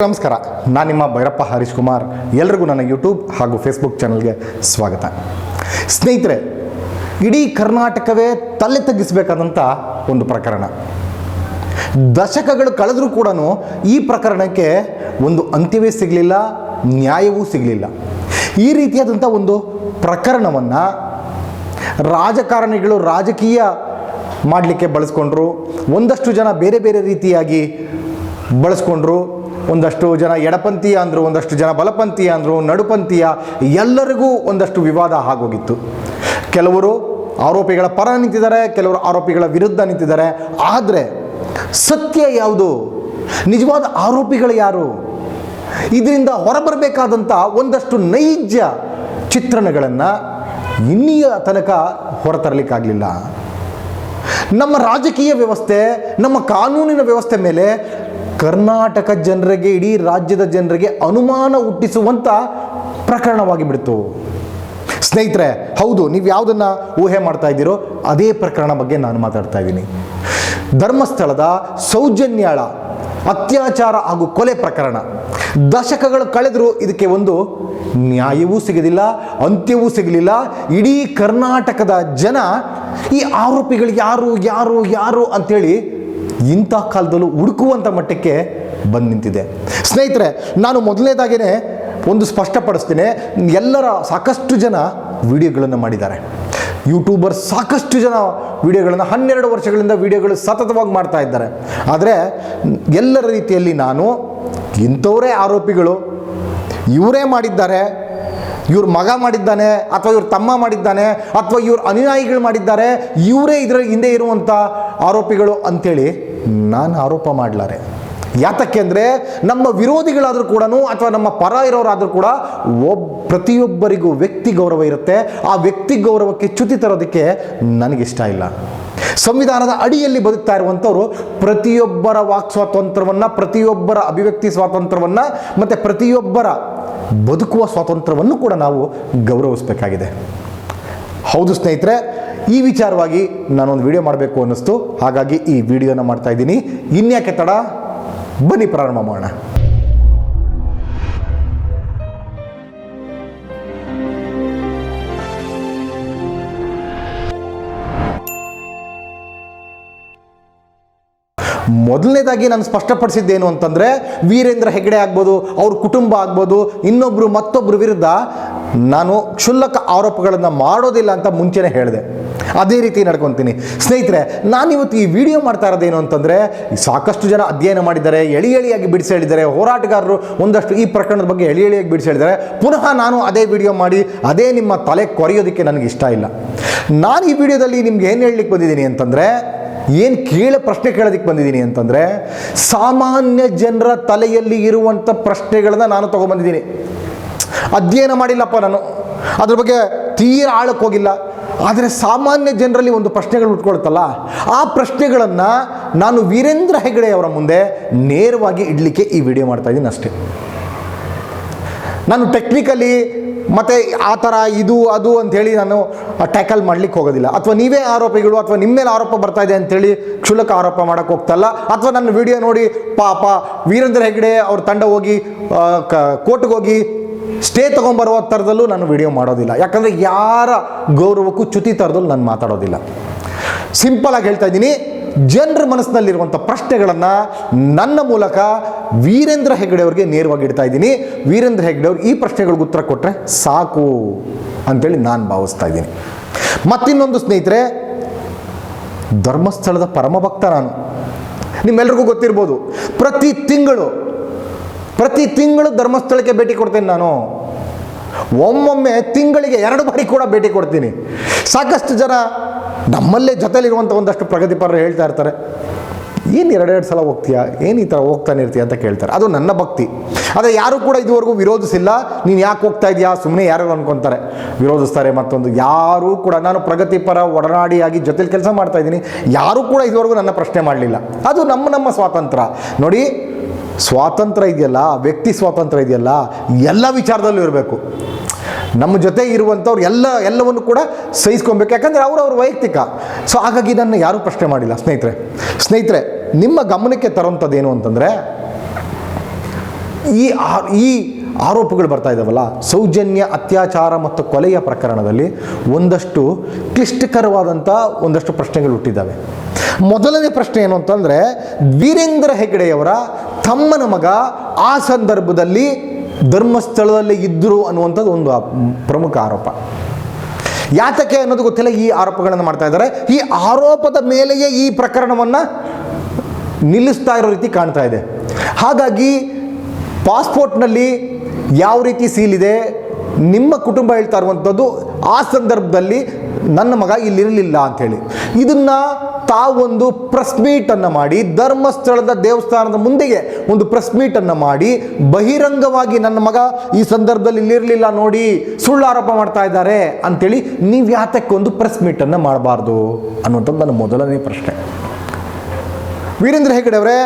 ನಮಸ್ಕಾರ, ನಾನು ನಿಮ್ಮ ಭೈರಪ್ಪ ಹರೀಶ್ ಕುಮಾರ್. ಎಲ್ರಿಗೂ ನನ್ನ ಯೂಟ್ಯೂಬ್ ಹಾಗೂ ಫೇಸ್ಬುಕ್ ಚಾನಲ್ಗೆ ಸ್ವಾಗತ. ಸ್ನೇಹಿತರೆ, ಇಡೀ ಕರ್ನಾಟಕವೇ ತಲೆ ತಗ್ಗಿಸಬೇಕಾದಂಥ ಒಂದು ಪ್ರಕರಣ. ದಶಕಗಳು ಕಳೆದರೂ ಕೂಡ ಈ ಪ್ರಕರಣಕ್ಕೆ ಒಂದು ಅಂತ್ಯವೇ ಸಿಗಲಿಲ್ಲ, ನ್ಯಾಯವೂ ಸಿಗಲಿಲ್ಲ. ಈ ರೀತಿಯಾದಂಥ ಒಂದು ಪ್ರಕರಣವನ್ನು ರಾಜಕಾರಣಿಗಳು ರಾಜಕೀಯ ಮಾಡಲಿಕ್ಕೆ ಬಳಸ್ಕೊಂಡ್ರು. ಒಂದಷ್ಟು ಜನ ಬೇರೆ ಬೇರೆ ರೀತಿಯಾಗಿ ಬಳಸ್ಕೊಂಡ್ರು. ಒಂದಷ್ಟು ಜನ ಎಡಪಂಥೀಯ ಅಂದರು, ಒಂದಷ್ಟು ಜನ ಬಲಪಂಥೀಯ ಅಂದರು, ನಡುಪಂಥೀಯ, ಎಲ್ಲರಿಗೂ ಒಂದಷ್ಟು ವಿವಾದ ಆಗೋಗಿತ್ತು. ಕೆಲವರು ಆರೋಪಿಗಳ ಪರ ನಿಂತಿದ್ದಾರೆ, ಕೆಲವರು ಆರೋಪಿಗಳ ವಿರುದ್ಧ ನಿಂತಿದ್ದಾರೆ. ಆದರೆ ಸತ್ಯ ಯಾವುದು? ನಿಜವಾದ ಆರೋಪಿಗಳು ಯಾರು? ಇದರಿಂದ ಹೊರಬರಬೇಕಾದಂಥ ಒಂದಷ್ಟು ನೈಜ ಚಿತ್ರಣಗಳನ್ನು ಇನ್ನಿಯ ತನಕ ಹೊರತರಲಿಕ್ಕಾಗಲಿಲ್ಲ. ನಮ್ಮ ರಾಜಕೀಯ ವ್ಯವಸ್ಥೆ, ನಮ್ಮ ಕಾನೂನಿನ ವ್ಯವಸ್ಥೆ ಮೇಲೆ ಕರ್ನಾಟಕ ಜನರಿಗೆ, ಇಡೀ ರಾಜ್ಯದ ಜನರಿಗೆ ಅನುಮಾನ ಹುಟ್ಟಿಸುವಂಥ ಪ್ರಕರಣವಾಗಿ ಬಿಡ್ತು. ಸ್ನೇಹಿತರೆ, ಹೌದು, ನೀವು ಯಾವುದನ್ನು ಊಹೆ ಮಾಡ್ತಾ ಇದ್ದೀರೋ ಅದೇ ಪ್ರಕರಣ ಬಗ್ಗೆ ನಾನು ಮಾತಾಡ್ತಾ ಇದ್ದೀನಿ. ಧರ್ಮಸ್ಥಳದ ಸೌಜನ್ಯಾಳ ಅತ್ಯಾಚಾರ ಹಾಗೂ ಕೊಲೆ ಪ್ರಕರಣ. ದಶಕಗಳು ಕಳೆದರೂ ಇದಕ್ಕೆ ಒಂದು ನ್ಯಾಯವೂ ಸಿಗಲಿಲ್ಲ, ಅಂತ್ಯವೂ ಸಿಗಲಿಲ್ಲ. ಇಡೀ ಕರ್ನಾಟಕದ ಜನ ಈ ಆರೋಪಿಗಳು ಯಾರು ಯಾರು ಯಾರು ಅಂಥೇಳಿ ಇಂಥ ಕಾಲದಲ್ಲೂ ಹುಡುಕುವಂಥ ಮಟ್ಟಕ್ಕೆ ಬಂದು ನಿಂತಿದೆ. ಸ್ನೇಹಿತರೆ, ನಾನು ಮೊದಲನೇದಾಗೇ ಒಂದು ಸ್ಪಷ್ಟಪಡಿಸ್ತೀನಿ. ಸಾಕಷ್ಟು ಜನ ವಿಡಿಯೋಗಳನ್ನು ಮಾಡಿದ್ದಾರೆ. ಯೂಟ್ಯೂಬರ್ಸ್ ಸಾಕಷ್ಟು ಜನ ವಿಡಿಯೋಗಳನ್ನು 12 ವರ್ಷಗಳಿಂದ ವಿಡಿಯೋಗಳು ಸತತವಾಗಿ ಮಾಡ್ತಾ ಇದ್ದಾರೆ. ಆದರೆ ಎಲ್ಲರ ರೀತಿಯಲ್ಲಿ ನಾನು ಇಂಥವರೇ ಆರೋಪಿಗಳು, ಇವರೇ ಮಾಡಿದ್ದಾರೆ, ಇವ್ರ ಮಗ ಮಾಡಿದ್ದಾನೆ, ಅಥವಾ ಇವ್ರ ತಮ್ಮ ಮಾಡಿದ್ದಾನೆ, ಅಥವಾ ಇವ್ರ ಅನುಯಾಯಿಗಳು ಮಾಡಿದ್ದಾರೆ, ಇವರೇ ಇದರ ಹಿಂದೆ ಇರುವಂಥ ಆರೋಪಿಗಳು ಅಂಥೇಳಿ ನಾನು ಆರೋಪ ಮಾಡಲಾರೆ. ಯಾತಕ್ಕೆ ಅಂದರೆ ನಮ್ಮ ವಿರೋಧಿಗಳಾದರೂ ಕೂಡ ಅಥವಾ ನಮ್ಮ ಪರ ಇರೋರಾದರೂ ಕೂಡ ಪ್ರತಿಯೊಬ್ಬರಿಗೂ ವ್ಯಕ್ತಿ ಗೌರವ ಇರುತ್ತೆ. ಆ ವ್ಯಕ್ತಿ ಗೌರವಕ್ಕೆ ಚ್ಯುತಿ ತರೋದಕ್ಕೆ ನನಗಿಷ್ಟ ಇಲ್ಲ. ಸಂವಿಧಾನದ ಅಡಿಯಲ್ಲಿ ಬದುಕ್ತಾ ಇರುವಂಥವ್ರು ಪ್ರತಿಯೊಬ್ಬರ ವಾಕ್ ಸ್ವಾತಂತ್ರ್ಯವನ್ನು, ಪ್ರತಿಯೊಬ್ಬರ ಅಭಿವ್ಯಕ್ತಿ ಸ್ವಾತಂತ್ರ್ಯವನ್ನು ಮತ್ತು ಪ್ರತಿಯೊಬ್ಬರ ಬದುಕುವ ಸ್ವಾತಂತ್ರ್ಯವನ್ನು ಕೂಡ ನಾವು ಗೌರವಿಸಬೇಕಾಗಿದೆ. ಹೌದು ಸ್ನೇಹಿತರೆ, ಈ ವಿಚಾರವಾಗಿ ನಾನೊಂದು ವಿಡಿಯೋ ಮಾಡಬೇಕು ಅನ್ನಿಸ್ತು. ಹಾಗಾಗಿ ಈ ವಿಡಿಯೋನ ಮಾಡ್ತಾ ಇದ್ದೀನಿ. ಇನ್ಯಾಕೆ ತಡ, ಬನ್ನಿ ಪ್ರಾರಂಭ ಮಾಡೋಣ. ಮೊದಲನೇದಾಗಿ ನಾನು ಸ್ಪಷ್ಟಪಡಿಸಿದ್ದೇನು ಅಂತಂದರೆ, ವೀರೇಂದ್ರ ಹೆಗ್ಗಡೆ ಆಗ್ಬೋದು, ಅವ್ರ ಕುಟುಂಬ ಆಗ್ಬೋದು, ಮತ್ತೊಬ್ಬರ ವಿರುದ್ಧ ನಾನು ಕ್ಷುಲ್ಲಕ ಆರೋಪಗಳನ್ನು ಮಾಡೋದಿಲ್ಲ ಅಂತ ಮುಂಚೆನೇ ಹೇಳಿದೆ. ಅದೇ ರೀತಿ ನಡ್ಕೊತೀನಿ. ಸ್ನೇಹಿತರೆ, ನಾನಿವತ್ತು ಈ ವಿಡಿಯೋ ಮಾಡ್ತಾ ಇರೋದೇನು ಅಂತಂದರೆ, ಸಾಕಷ್ಟು ಜನ ಅಧ್ಯಯನ ಮಾಡಿದ್ದಾರೆ, ಎಳಿಯಾಗಿ ಬಿಡಿಸಿ ಹೇಳಿದ್ದಾರೆ. ಹೋರಾಟಗಾರರು ಒಂದಷ್ಟು ಈ ಪ್ರಕರಣದ ಬಗ್ಗೆ ಎಳಿಯಾಗಿ ಬಿಡಿಸಿ ಹೇಳಿದ್ದಾರೆ. ಪುನಃ ನಾನು ಅದೇ ವಿಡಿಯೋ ಮಾಡಿ ಅದೇ ನಿಮ್ಮ ತಲೆ ಕೊರೆಯೋದಕ್ಕೆ ನನಗೆ ಇಷ್ಟ ಇಲ್ಲ. ನಾನು ಈ ವಿಡಿಯೋದಲ್ಲಿ ನಿಮ್ಗೆ ಏನು ಹೇಳಲಿಕ್ಕೆ ಬಂದಿದ್ದೀನಿ ಅಂತಂದರೆ, ಪ್ರಶ್ನೆ ಕೇಳೋದಕ್ಕೆ ಬಂದಿದ್ದೀನಿ ಅಂತಂದರೆ, ಸಾಮಾನ್ಯ ಜನರ ತಲೆಯಲ್ಲಿ ಇರುವಂಥ ಪ್ರಶ್ನೆಗಳನ್ನ ನಾನು ತೊಗೊಂಬಂದಿದ್ದೀನಿ. ಅಧ್ಯಯನ ಮಾಡಿಲ್ಲಪ್ಪ, ನಾನು ಅದ್ರ ಬಗ್ಗೆ ತೀರ ಆಳಕ್ಕೆ ಹೋಗಿಲ್ಲ. ಆದರೆ ಸಾಮಾನ್ಯ ಜನರಲ್ಲಿ ಒಂದು ಪ್ರಶ್ನೆಗಳು ಉಟ್ಕೊಳ್ತಲ್ಲ, ಆ ಪ್ರಶ್ನೆಗಳನ್ನು ನಾನು ವೀರೇಂದ್ರ ಹೆಗ್ಗಡೆ ಅವರ ಮುಂದೆ ನೇರವಾಗಿ ಇಡಲಿಕ್ಕೆ ಈ ವಿಡಿಯೋ ಮಾಡ್ತಾ ಇದ್ದೀನಿ ಅಷ್ಟೇ. ನಾನು ಟೆಕ್ನಿಕಲಿ ಮತ್ತು ಆ ಥರ ಇದು ಅದು ಅಂಥೇಳಿ ನಾನು ಟ್ಯಾಕಲ್ ಮಾಡಲಿಕ್ಕೆ ಹೋಗೋದಿಲ್ಲ. ಅಥವಾ ನೀವೇ ಆರೋಪಿಗಳು, ಅಥವಾ ನಿಮ್ಮ ಮೇಲೆ ಆರೋಪ ಬರ್ತಾ ಇದೆ ಅಂಥೇಳಿ ಕ್ಷುಲ್ಲಕ ಆರೋಪ ಮಾಡೋಕ್ಕೆ ಹೋಗ್ತಲ್ಲ. ಅಥವಾ ನನ್ನ ವಿಡಿಯೋ ನೋಡಿ ಪಾಪ ವೀರೇಂದ್ರ ಹೆಗ್ಗಡೆ ಅವ್ರ ತಂಡ ಹೋಗಿ ಕೋರ್ಟ್ಗೆ ಹೋಗಿ ಸ್ಟೇ ತೊಗೊಂಬರುವ ಥರದಲ್ಲೂ ನಾನು ವಿಡಿಯೋ ಮಾಡೋದಿಲ್ಲ. ಯಾಕಂದರೆ ಯಾರ ಗೌರವಕ್ಕೂ ಚ್ಯುತಿ ಥರದಲ್ಲೂ ನಾನು ಮಾತಾಡೋದಿಲ್ಲ. ಸಿಂಪಲಾಗಿ ಹೇಳ್ತಾ ಇದ್ದೀನಿ, ಜನರ ಮನಸ್ಸಿನಲ್ಲಿರುವಂಥ ಪ್ರಶ್ನೆಗಳನ್ನು ನನ್ನ ಮೂಲಕ ವೀರೇಂದ್ರ ಹೆಗ್ಗಡೆ ಅವ್ರಿಗೆ ನೇರವಾಗಿ ಇಡ್ತಾ ಇದ್ದೀನಿ. ವೀರೇಂದ್ರ ಹೆಗ್ಗಡೆ ಅವ್ರು ಈ ಪ್ರಶ್ನೆಗಳಿಗೆ ಉತ್ತರ ಕೊಟ್ಟರೆ ಸಾಕು ಅಂತೇಳಿ ನಾನು ಭಾವಿಸ್ತಾ ಇದ್ದೀನಿ. ಮತ್ತಿನ್ನೊಂದು ಸ್ನೇಹಿತರೆ, ಧರ್ಮಸ್ಥಳದ ಪರಮಭಕ್ತ ನಾನು. ನಿಮ್ಮೆಲ್ರಿಗೂ ಗೊತ್ತಿರ್ಬೋದು, ಪ್ರತಿ ತಿಂಗಳು ಧರ್ಮಸ್ಥಳಕ್ಕೆ ಭೇಟಿ ಕೊಡ್ತೇನೆ ನಾನು. ಒಮ್ಮೊಮ್ಮೆ ತಿಂಗಳಿಗೆ 2 ಬಾರಿ ಕೂಡ ಭೇಟಿ ಕೊಡ್ತೀನಿ. ಸಾಕಷ್ಟು ಜನ ನಮ್ಮಲ್ಲೇ ಜೊತೆಲಿರುವಂಥ ಒಂದಷ್ಟು ಪ್ರಗತಿಪರರು ಹೇಳ್ತಾ ಇರ್ತಾರೆ, ಏನು 2 ಸಲ ಹೋಗ್ತೀಯಾ, ಏನು ಈ ಥರ ಹೋಗ್ತಾನೆ ಇರ್ತೀಯ ಅಂತ ಕೇಳ್ತಾರೆ. ಅದು ನನ್ನ ಭಕ್ತಿ. ಆದರೆ ಯಾರೂ ಕೂಡ ಇದುವರೆಗೂ ವಿರೋಧಿಸಿಲ್ಲ. ನೀನು ಯಾಕೆ ಹೋಗ್ತಾ ಇದೆಯಾ, ಸುಮ್ಮನೆ ಯಾರು ಅನ್ಕೊತಾರೆ, ವಿರೋಧಿಸ್ತಾರೆ. ಮತ್ತೊಂದು ಯಾರೂ ಕೂಡ, ನಾನು ಪ್ರಗತಿಪರ ಒಡನಾಡಿಯಾಗಿ ಜೊತೆಲಿ ಕೆಲಸ ಮಾಡ್ತಾ ಇದ್ದೀನಿ, ಯಾರೂ ಕೂಡ ಇದುವರೆಗೂ ನನ್ನ ಪ್ರಶ್ನೆ ಮಾಡಲಿಲ್ಲ. ಅದು ನಮ್ಮ ಸ್ವಾತಂತ್ರ್ಯ. ನೋಡಿ, ಸ್ವಾತಂತ್ರ್ಯ ಇದೆಯಲ್ಲ, ವ್ಯಕ್ತಿ ಸ್ವಾತಂತ್ರ್ಯ ಇದೆಯಲ್ಲ, ಎಲ್ಲ ವಿಚಾರದಲ್ಲೂ ಇರಬೇಕು. ನಮ್ಮ ಜೊತೆ ಇರುವಂಥವ್ರು ಎಲ್ಲವನ್ನು ಕೂಡ ಸಹಿಸ್ಕೊಬೇಕು. ಯಾಕಂದರೆ ಅವ್ರವ್ರ ವೈಯಕ್ತಿಕ. ಸೊ ಹಾಗಾಗಿ ನನ್ನ ಯಾರೂ ಪ್ರಶ್ನೆ ಮಾಡಿಲ್ಲ. ಸ್ನೇಹಿತರೆ, ನಿಮ್ಮ ಗಮನಕ್ಕೆ ತರುವಂಥದ್ದು ಏನು ಅಂತಂದರೆ, ಈ ಆರೋಪಗಳು ಬರ್ತಾ ಇದ್ದಾವಲ್ಲ, ಸೌಜನ್ಯ ಅತ್ಯಾಚಾರ ಮತ್ತು ಕೊಲೆಯ ಪ್ರಕರಣದಲ್ಲಿ ಒಂದಷ್ಟು ಕ್ಲಿಷ್ಟಕರವಾದಂಥ ಒಂದಷ್ಟು ಪ್ರಶ್ನೆಗಳು ಹುಟ್ಟಿದ್ದಾವೆ. ಮೊದಲನೇ ಪ್ರಶ್ನೆ ಏನು ಅಂತಂದರೆ, ವೀರೇಂದ್ರ ಹೆಗ್ಗಡೆಯವರ ತಮ್ಮನ ಮಗ ಆ ಸಂದರ್ಭದಲ್ಲಿ ಧರ್ಮಸ್ಥಳದಲ್ಲಿ ಇದ್ದರು ಅನ್ನುವಂಥದ್ದು ಒಂದು ಪ್ರಮುಖ ಆರೋಪ. ಯಾತಕ್ಕೆ ಅನ್ನೋದು ಗೊತ್ತಿಲ್ಲ, ಈ ಆರೋಪಗಳನ್ನು ಮಾಡ್ತಾ ಇದ್ದಾರೆ. ಈ ಆರೋಪದ ಮೇಲೆಯೇ ಈ ಪ್ರಕರಣವನ್ನು ನಿಲ್ಲಿಸ್ತಾ ಇರೋ ರೀತಿ ಕಾಣ್ತಾ ಇದೆ. ಹಾಗಾಗಿ ಪಾಸ್ಪೋರ್ಟ್ನಲ್ಲಿ ಯಾವ ರೀತಿ ಸೀಲ್ ಇದೆ, ನಿಮ್ಮ ಕುಟುಂಬ ಹೇಳ್ತಾ ಇರುವಂಥದ್ದು ಆ ಸಂದರ್ಭದಲ್ಲಿ ನನ್ನ ಮಗ ಇಲ್ಲಿರಲಿಲ್ಲ ಅಂಥೇಳಿ, ಇದನ್ನು ತಾವೊಂದು ಪ್ರೆಸ್ ಮೀಟನ್ನು ಮಾಡಿ, ಧರ್ಮಸ್ಥಳದ ದೇವಸ್ಥಾನದ ಮುಂದೆಗೆ ಒಂದು ಪ್ರೆಸ್ ಮೀಟನ್ನು ಮಾಡಿ ಬಹಿರಂಗವಾಗಿ ನನ್ನ ಮಗ ಈ ಸಂದರ್ಭದಲ್ಲಿ ಇಲ್ಲಿರಲಿಲ್ಲ ನೋಡಿ, ಸುಳ್ಳು ಆರೋಪ ಮಾಡ್ತಾ ಇದ್ದಾರೆ ಅಂಥೇಳಿ ನೀವು ಯಾತಕ್ಕೆ ಒಂದು ಪ್ರೆಸ್ ಮೀಟನ್ನು ಮಾಡಬಾರ್ದು ಅನ್ನುವಂಥದ್ದು ನನ್ನ ಮೊದಲನೇ ಪ್ರಶ್ನೆ. ವೀರೇಂದ್ರ ಹೆಗ್ಗಡೆ ಅವರೇ,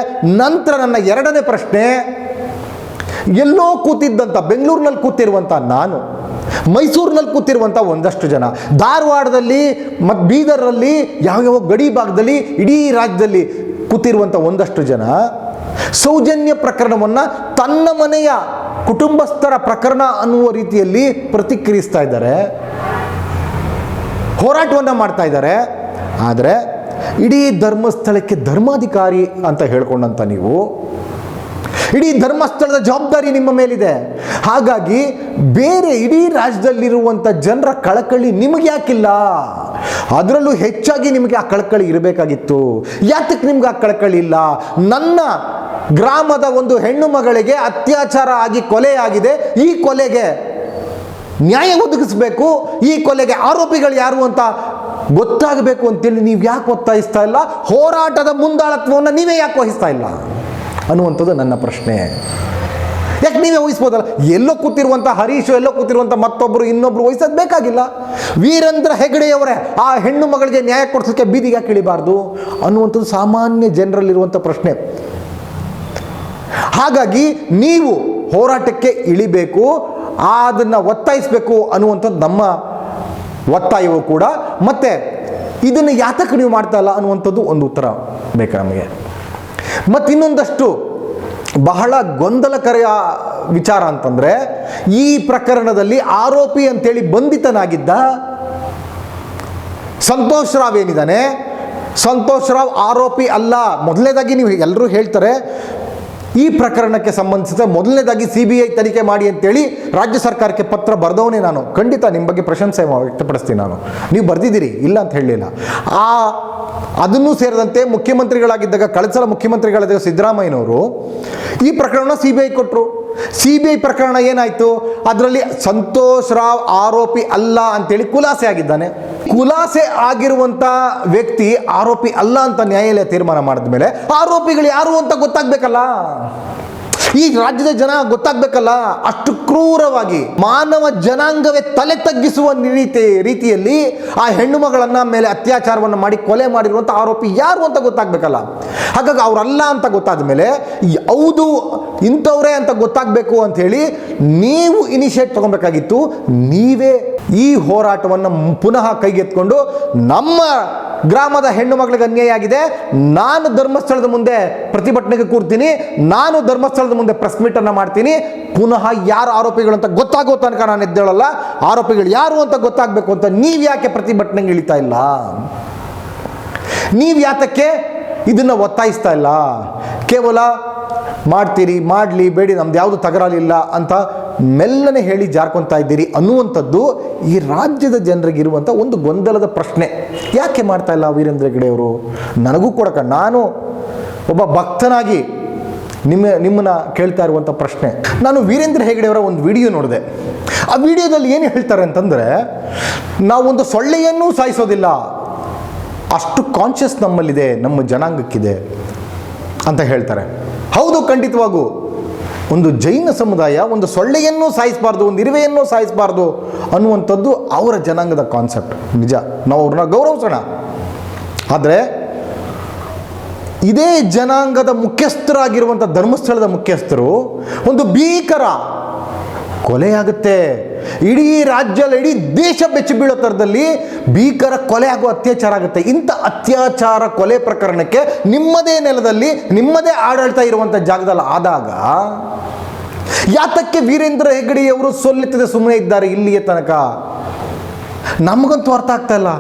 ನಂತರ ನನ್ನ ಎರಡನೇ ಪ್ರಶ್ನೆ, ಎಲ್ಲೋ ಕೂತಿದ್ದಂಥ, ಬೆಂಗಳೂರಿನಲ್ಲಿ ಕೂತಿರುವಂಥ ನಾನು, ಮೈಸೂರಿನಲ್ಲಿ ಕೂತಿರುವಂಥ ಒಂದಷ್ಟು ಜನ, ಧಾರವಾಡದಲ್ಲಿ ಮತ್ತು ಬೀದರಲ್ಲಿ, ಯಾವ್ಯಾವ ಗಡಿ ಭಾಗದಲ್ಲಿ, ಇಡೀ ರಾಜ್ಯದಲ್ಲಿ ಕೂತಿರುವಂಥ ಒಂದಷ್ಟು ಜನ ಸೌಜನ್ಯ ಪ್ರಕರಣವನ್ನು ತನ್ನ ಮನೆಯ ಕುಟುಂಬಸ್ಥರ ಪ್ರಕರಣ ಅನ್ನುವ ರೀತಿಯಲ್ಲಿ ಪ್ರತಿಕ್ರಿಯಿಸ್ತಾ ಇದ್ದಾರೆ, ಹೋರಾಟವನ್ನು ಮಾಡ್ತಾ ಇದ್ದಾರೆ. ಆದರೆ ಇಡೀ ಧರ್ಮಸ್ಥಳಕ್ಕೆ ಧರ್ಮಾಧಿಕಾರಿ ಅಂತ ಹೇಳ್ಕೊಂಡಂಥ ನೀವು, ಇಡೀ ಧರ್ಮಸ್ಥಳದ ಜವಾಬ್ದಾರಿ ನಿಮ್ಮ ಮೇಲಿದೆ. ಹಾಗಾಗಿ ಬೇರೆ ಇಡೀ ರಾಜ್ಯದಲ್ಲಿರುವಂಥ ಜನರ ಕಳಕಳಿ ನಿಮಗೆ ಯಾಕಿಲ್ಲ? ಅದರಲ್ಲೂ ಹೆಚ್ಚಾಗಿ ನಿಮಗೆ ಆ ಕಳಕಳಿ ಇರಬೇಕಾಗಿತ್ತು. ಯಾತಕ್ಕೆ ನಿಮ್ಗೆ ಆ ಕಳಕಳಿ ಇಲ್ಲ? ನನ್ನ ಗ್ರಾಮದ ಒಂದು ಹೆಣ್ಣು ಮಗಳಿಗೆ ಅತ್ಯಾಚಾರ ಆಗಿ ಕೊಲೆಯಾಗಿದೆ, ಈ ಕೊಲೆಗೆ ನ್ಯಾಯ ಒದಗಿಸಬೇಕು, ಈ ಕೊಲೆಗೆ ಆರೋಪಿಗಳು ಯಾರು ಅಂತ ಗೊತ್ತಾಗಬೇಕು ಅಂತೇಳಿ ನೀವು ಯಾಕೆ ಒತ್ತಾಯಿಸ್ತಾ ಇಲ್ಲ? ಹೋರಾಟದ ಮುಂದಾಳತ್ವವನ್ನು ನೀವೇ ಯಾಕೆ ವಹಿಸ್ತಾ ಇಲ್ಲ ಅನ್ನುವಂಥದ್ದು ನನ್ನ ಪ್ರಶ್ನೆ. ಯಾಕೆ ನೀವೇ ವಹಿಸ್ಬೋದಲ್ಲ? ಎಲ್ಲೋ ಕೂತಿರುವಂಥ ಹರೀಶು, ಎಲ್ಲೋ ಕೂತಿರುವಂಥ ಮತ್ತೊಬ್ಬರು ಇನ್ನೊಬ್ರು ವಹಿಸೋದು ಬೇಕಾಗಿಲ್ಲ. ವೀರೇಂದ್ರ ಹೆಗ್ಗಡೆಯವರೇ ಆ ಹೆಣ್ಣು ಮಗಳಿಗೆ ನ್ಯಾಯ ಕೊಡಿಸೋಕ್ಕೆ ಬೀದಿಗೆ ಯಾಕೆ ಇಳಿಬಾರ್ದು ಅನ್ನುವಂಥದ್ದು ಸಾಮಾನ್ಯ ಜನರಲ್ಲಿರುವಂಥ ಪ್ರಶ್ನೆ. ಹಾಗಾಗಿ ನೀವು ಹೋರಾಟಕ್ಕೆ ಇಳಿಬೇಕು, ಅದನ್ನು ಒತ್ತಾಯಿಸಬೇಕು ಅನ್ನುವಂಥದ್ದು ನಮ್ಮ ಒತ್ತಾಯವೂ ಕೂಡ. ಮತ್ತು ಇದನ್ನು ಯಾತಕ್ಕೆ ನೀವು ಮಾಡ್ತಾ ಇಲ್ಲ ಅನ್ನುವಂಥದ್ದು ಒಂದು ಉತ್ತರ ಬೇಕು ನಮಗೆ. ಮತ್ತು ಇನ್ನೊಂದಷ್ಟು ಬಹಳ ಗೊಂದಲಕರ ವಿಚಾರ ಅಂತಂದರೆ, ಈ ಪ್ರಕರಣದಲ್ಲಿ ಆರೋಪಿ ಅಂತೇಳಿ ಬಂಧಿತನಾಗಿದ್ದ ಸಂತೋಷ್ ರಾವ್ ಏನಿದ್ದಾನೆ, ಸಂತೋಷ್ ರಾವ್ ಆರೋಪಿ ಅಲ್ಲ. ಮೊದಲನೇದಾಗಿ ನೀವು ಎಲ್ಲರೂ ಹೇಳ್ತಾರೆ, ಈ ಪ್ರಕರಣಕ್ಕೆ ಸಂಬಂಧಿಸಿದ ಮೊದಲನೇದಾಗಿ CBI ತನಿಖೆ ಮಾಡಿ ಅಂತೇಳಿ ರಾಜ್ಯ ಸರ್ಕಾರಕ್ಕೆ ಪತ್ರ ಬರೆದವನೇ ನಾನು. ಖಂಡಿತ ನಿಮ್ಮ ಬಗ್ಗೆ ಪ್ರಶಂಸೆ ವ್ಯಕ್ತಪಡಿಸ್ತೀನಿ ನಾನು, ನೀವು ಬರೆದಿದ್ದೀರಿ, ಇಲ್ಲ ಅಂತ ಹೇಳಲಿಲ್ಲ. ಅದನ್ನೂ ಸೇರಿದಂತೆ ಮುಖ್ಯಮಂತ್ರಿಗಳಾಗಿದ್ದಾಗ, ಕಳೆದ ಸಲ ಮುಖ್ಯಮಂತ್ರಿಗಳಾದಾಗ ಸಿದ್ದರಾಮಯ್ಯನವರು ಈ ಪ್ರಕರಣವನ್ನು CBI ಕೊಟ್ಟರು. CBI ಪ್ರಕರಣ ಏನಾಯಿತು? ಅದರಲ್ಲಿ ಸಂತೋಷ್ ರಾವ್ ಆರೋಪಿ ಅಲ್ಲ ಅಂತೇಳಿ ಖುಲಾಸೆ ಆಗಿದ್ದಾನೆ. ಖುಲಾಸೆ ಆಗಿರುವಂಥ ವ್ಯಕ್ತಿ ಆರೋಪಿ ಅಲ್ಲ ಅಂತ ನ್ಯಾಯಾಲಯ ತೀರ್ಮಾನ ಮಾಡಿದ ಮೇಲೆ ಆರೋಪಿಗಳು ಯಾರು ಅಂತ ಗೊತ್ತಾಗಬೇಕಲ್ಲ, ಈ ರಾಜ್ಯದ ಜನ ಗೊತ್ತಾಗಬೇಕಲ್ಲ. ಅಷ್ಟು ಕ್ರೂರವಾಗಿ ಮಾನವ ಜನಾಂಗವೇ ತಲೆ ತಗ್ಗಿಸುವ ರೀತಿಯಲ್ಲಿ ಆ ಹೆಣ್ಣು ಮಗಳನ್ನ ಮೇಲೆ ಅತ್ಯಾಚಾರವನ್ನು ಮಾಡಿ ಕೊಲೆ ಮಾಡಿರುವಂಥ ಆರೋಪಿ ಯಾರು ಅಂತ ಗೊತ್ತಾಗಬೇಕಲ್ಲ. ಹಾಗಾಗಿ ಅವರಲ್ಲ ಅಂತ ಗೊತ್ತಾದ ಮೇಲೆ ಹೌದು ಇಂಥವ್ರೇ ಅಂತ ಗೊತ್ತಾಗಬೇಕು ಅಂಥೇಳಿ ನೀವು ಇನಿಷಿಯೇಟ್ ತಗೊಬೇಕಾಗಿತ್ತು. ನೀವೇ ಈ ಹೋರಾಟವನ್ನು ಪುನಃ ಕೈಗೆತ್ಕೊಂಡು ನಮ್ಮ ಗ್ರಾಮದ ಹೆಣ್ಣು ಮಗಳಿಗೆ ಅನ್ಯಾಯ ಆಗಿದೆ, ನಾನು ಧರ್ಮಸ್ಥಳದ ಮುಂದೆ ಪ್ರತಿಭಟನೆಗೆ ಕೂರ್ತೀನಿ, ನಾನು ಧರ್ಮಸ್ಥಳದ ಮುಂದೆ ಪ್ರೆಸ್ ಮೀಟನ್ನು ಮಾಡ್ತೀನಿ, ಪುನಃ ಯಾರು ಆರೋಪಿಗಳು ಅಂತ ಗೊತ್ತಾಗೋ ತನಕ ನಾನು ಎದ್ದೇಳಲ್ಲ, ಆರೋಪಿಗಳು ಯಾರು ಅಂತ ಗೊತ್ತಾಗಬೇಕು ಅಂತ ನೀವು ಯಾಕೆ ಪ್ರತಿಭಟನೆಗೆ ಇಳಿತಾ ಇಲ್ಲ? ನೀವು ಯಾತಕ್ಕೆ ಇದನ್ನು ಒತ್ತಾಯಿಸ್ತಾ ಇಲ್ಲ? ಕೇವಲ ಮಾಡ್ತೀರಿ, ಮಾಡಲಿ, ಬೇಡಿ, ನಮ್ದು ಯಾವುದು ತಕರಾರಿಲ್ಲ ಅಂತ ಮೆಲ್ಲನೆ ಹೇಳಿ ಜಾರ್ಕೊತಾ ಇದ್ದೀರಿ ಅನ್ನುವಂಥದ್ದು ಈ ರಾಜ್ಯದ ಜನರಿಗಿರುವಂಥ ಒಂದು ಗೊಂದಲದ ಪ್ರಶ್ನೆ. ಯಾಕೆ ಮಾಡ್ತಾ ಇಲ್ಲ ವೀರೇಂದ್ರ ಹೆಗ್ಗಡೆ ಅವರು? ನನಗೂ ಕೂಡ ನಾನು ಒಬ್ಬ ಭಕ್ತನಾಗಿ ನಿಮ್ಮನ್ನ ಕೇಳ್ತಾ ಇರುವಂಥ ಪ್ರಶ್ನೆ. ನಾನು ವೀರೇಂದ್ರ ಹೆಗ್ಗಡೆಯವರ ಒಂದು ವಿಡಿಯೋ ನೋಡಿದೆ. ಆ ವಿಡಿಯೋದಲ್ಲಿ ಏನು ಹೇಳ್ತಾರೆ ಅಂತಂದರೆ, ನಾವೊಂದು ಸೊಳ್ಳೆಯನ್ನೂ ಸಾಯಿಸೋದಿಲ್ಲ, ಅಷ್ಟು ಕಾನ್ಷಿಯಸ್ ನಮ್ಮಲ್ಲಿದೆ, ನಮ್ಮ ಜನಾಂಗಕ್ಕಿದೆ ಅಂತ ಹೇಳ್ತಾರೆ. ಹೌದು, ಖಂಡಿತವಾಗೂ ಒಂದು ಜೈನ ಸಮುದಾಯ ಒಂದು ಸೊಳ್ಳೆಯನ್ನು ಸಾಯಿಸಬಾರ್ದು, ಒಂದು ಇರುವೆಯನ್ನು ಸಾಯಿಸಬಾರ್ದು ಅನ್ನುವಂಥದ್ದು ಅವರ ಜನಾಂಗದ ಕಾನ್ಸೆಪ್ಟ್. ನಿಜ, ನಾವು ಅವ್ರನ್ನ ಗೌರವಿಸೋಣ. ಆದರೆ ಇದೇ ಜನಾಂಗದ ಮುಖ್ಯಸ್ಥರಾಗಿರುವಂಥ ಧರ್ಮಸ್ಥಳದ ಮುಖ್ಯಸ್ಥರು ಒಂದು ಭೀಕರ ಕೊಲೆಯಾಗುತ್ತೆ, ಇಡೀ ರಾಜ್ಯದಲ್ಲಿ ಇಡೀ ದೇಶ ಬೆಚ್ಚಿ ಬೀಳೋ ಥರದಲ್ಲಿ ಭೀಕರ ಕೊಲೆ ಆಗುವ ಅತ್ಯಾಚಾರ ಆಗುತ್ತೆ. ಇಂಥ ಅತ್ಯಾಚಾರ ಕೊಲೆ ಪ್ರಕರಣಕ್ಕೆ ನಿಮ್ಮದೇ ನೆಲದಲ್ಲಿ ನಿಮ್ಮದೇ ಆಡಳಿತ ಇರುವಂಥ ಜಾಗದಲ್ಲಿ ಆದಾಗ ಯಾತಕ್ಕೆ ವೀರೇಂದ್ರ ಹೆಗ್ಗಡೆಯವರು ಸೋಲೆತ್ತದೆ ಸುಮ್ಮನೆ ಇದ್ದಾರೆ ಇಲ್ಲಿಯ ತನಕ? ನಮಗಂತೂ ಅರ್ಥ ಆಗ್ತಾ ಇಲ್ಲ.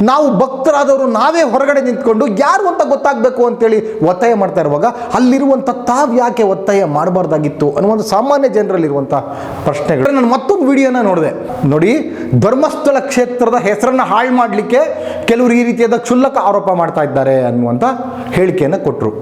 ನಾವು ಭಕ್ತರಾದವರು ನಾವೇ ಹೊರಗಡೆ ನಿಂತ್ಕೊಂಡು ಯಾರು ಅಂತ ಗೊತ್ತಾಗಬೇಕು ಅಂತೇಳಿ ಒತ್ತಾಯ ಮಾಡ್ತಾ ಇರುವಾಗ ಅಲ್ಲಿರುವಂಥ ತಾವು ಯಾಕೆ ಒತ್ತಾಯ ಮಾಡಬಾರ್ದಾಗಿತ್ತು ಅನ್ನೋ ಒಂದು ಸಾಮಾನ್ಯ ಜನರಲ್ಲಿರುವಂಥ ಪ್ರಶ್ನೆಗಳು. ನಾನು ಮತ್ತೊಂದು ವಿಡಿಯೋನ ನೋಡಿದೆ ನೋಡಿ. ಧರ್ಮಸ್ಥಳ ಕ್ಷೇತ್ರದ ಹೆಸರನ್ನು ಹಾಳು ಮಾಡಲಿಕ್ಕೆ ಕೆಲವರು ಈ ರೀತಿಯಾದ ಕ್ಷುಲ್ಲಕ ಆರೋಪ ಮಾಡ್ತಾ ಇದ್ದಾರೆ ಅನ್ನುವಂಥ ಹೇಳಿಕೆಯನ್ನು ಕೊಟ್ಟರು.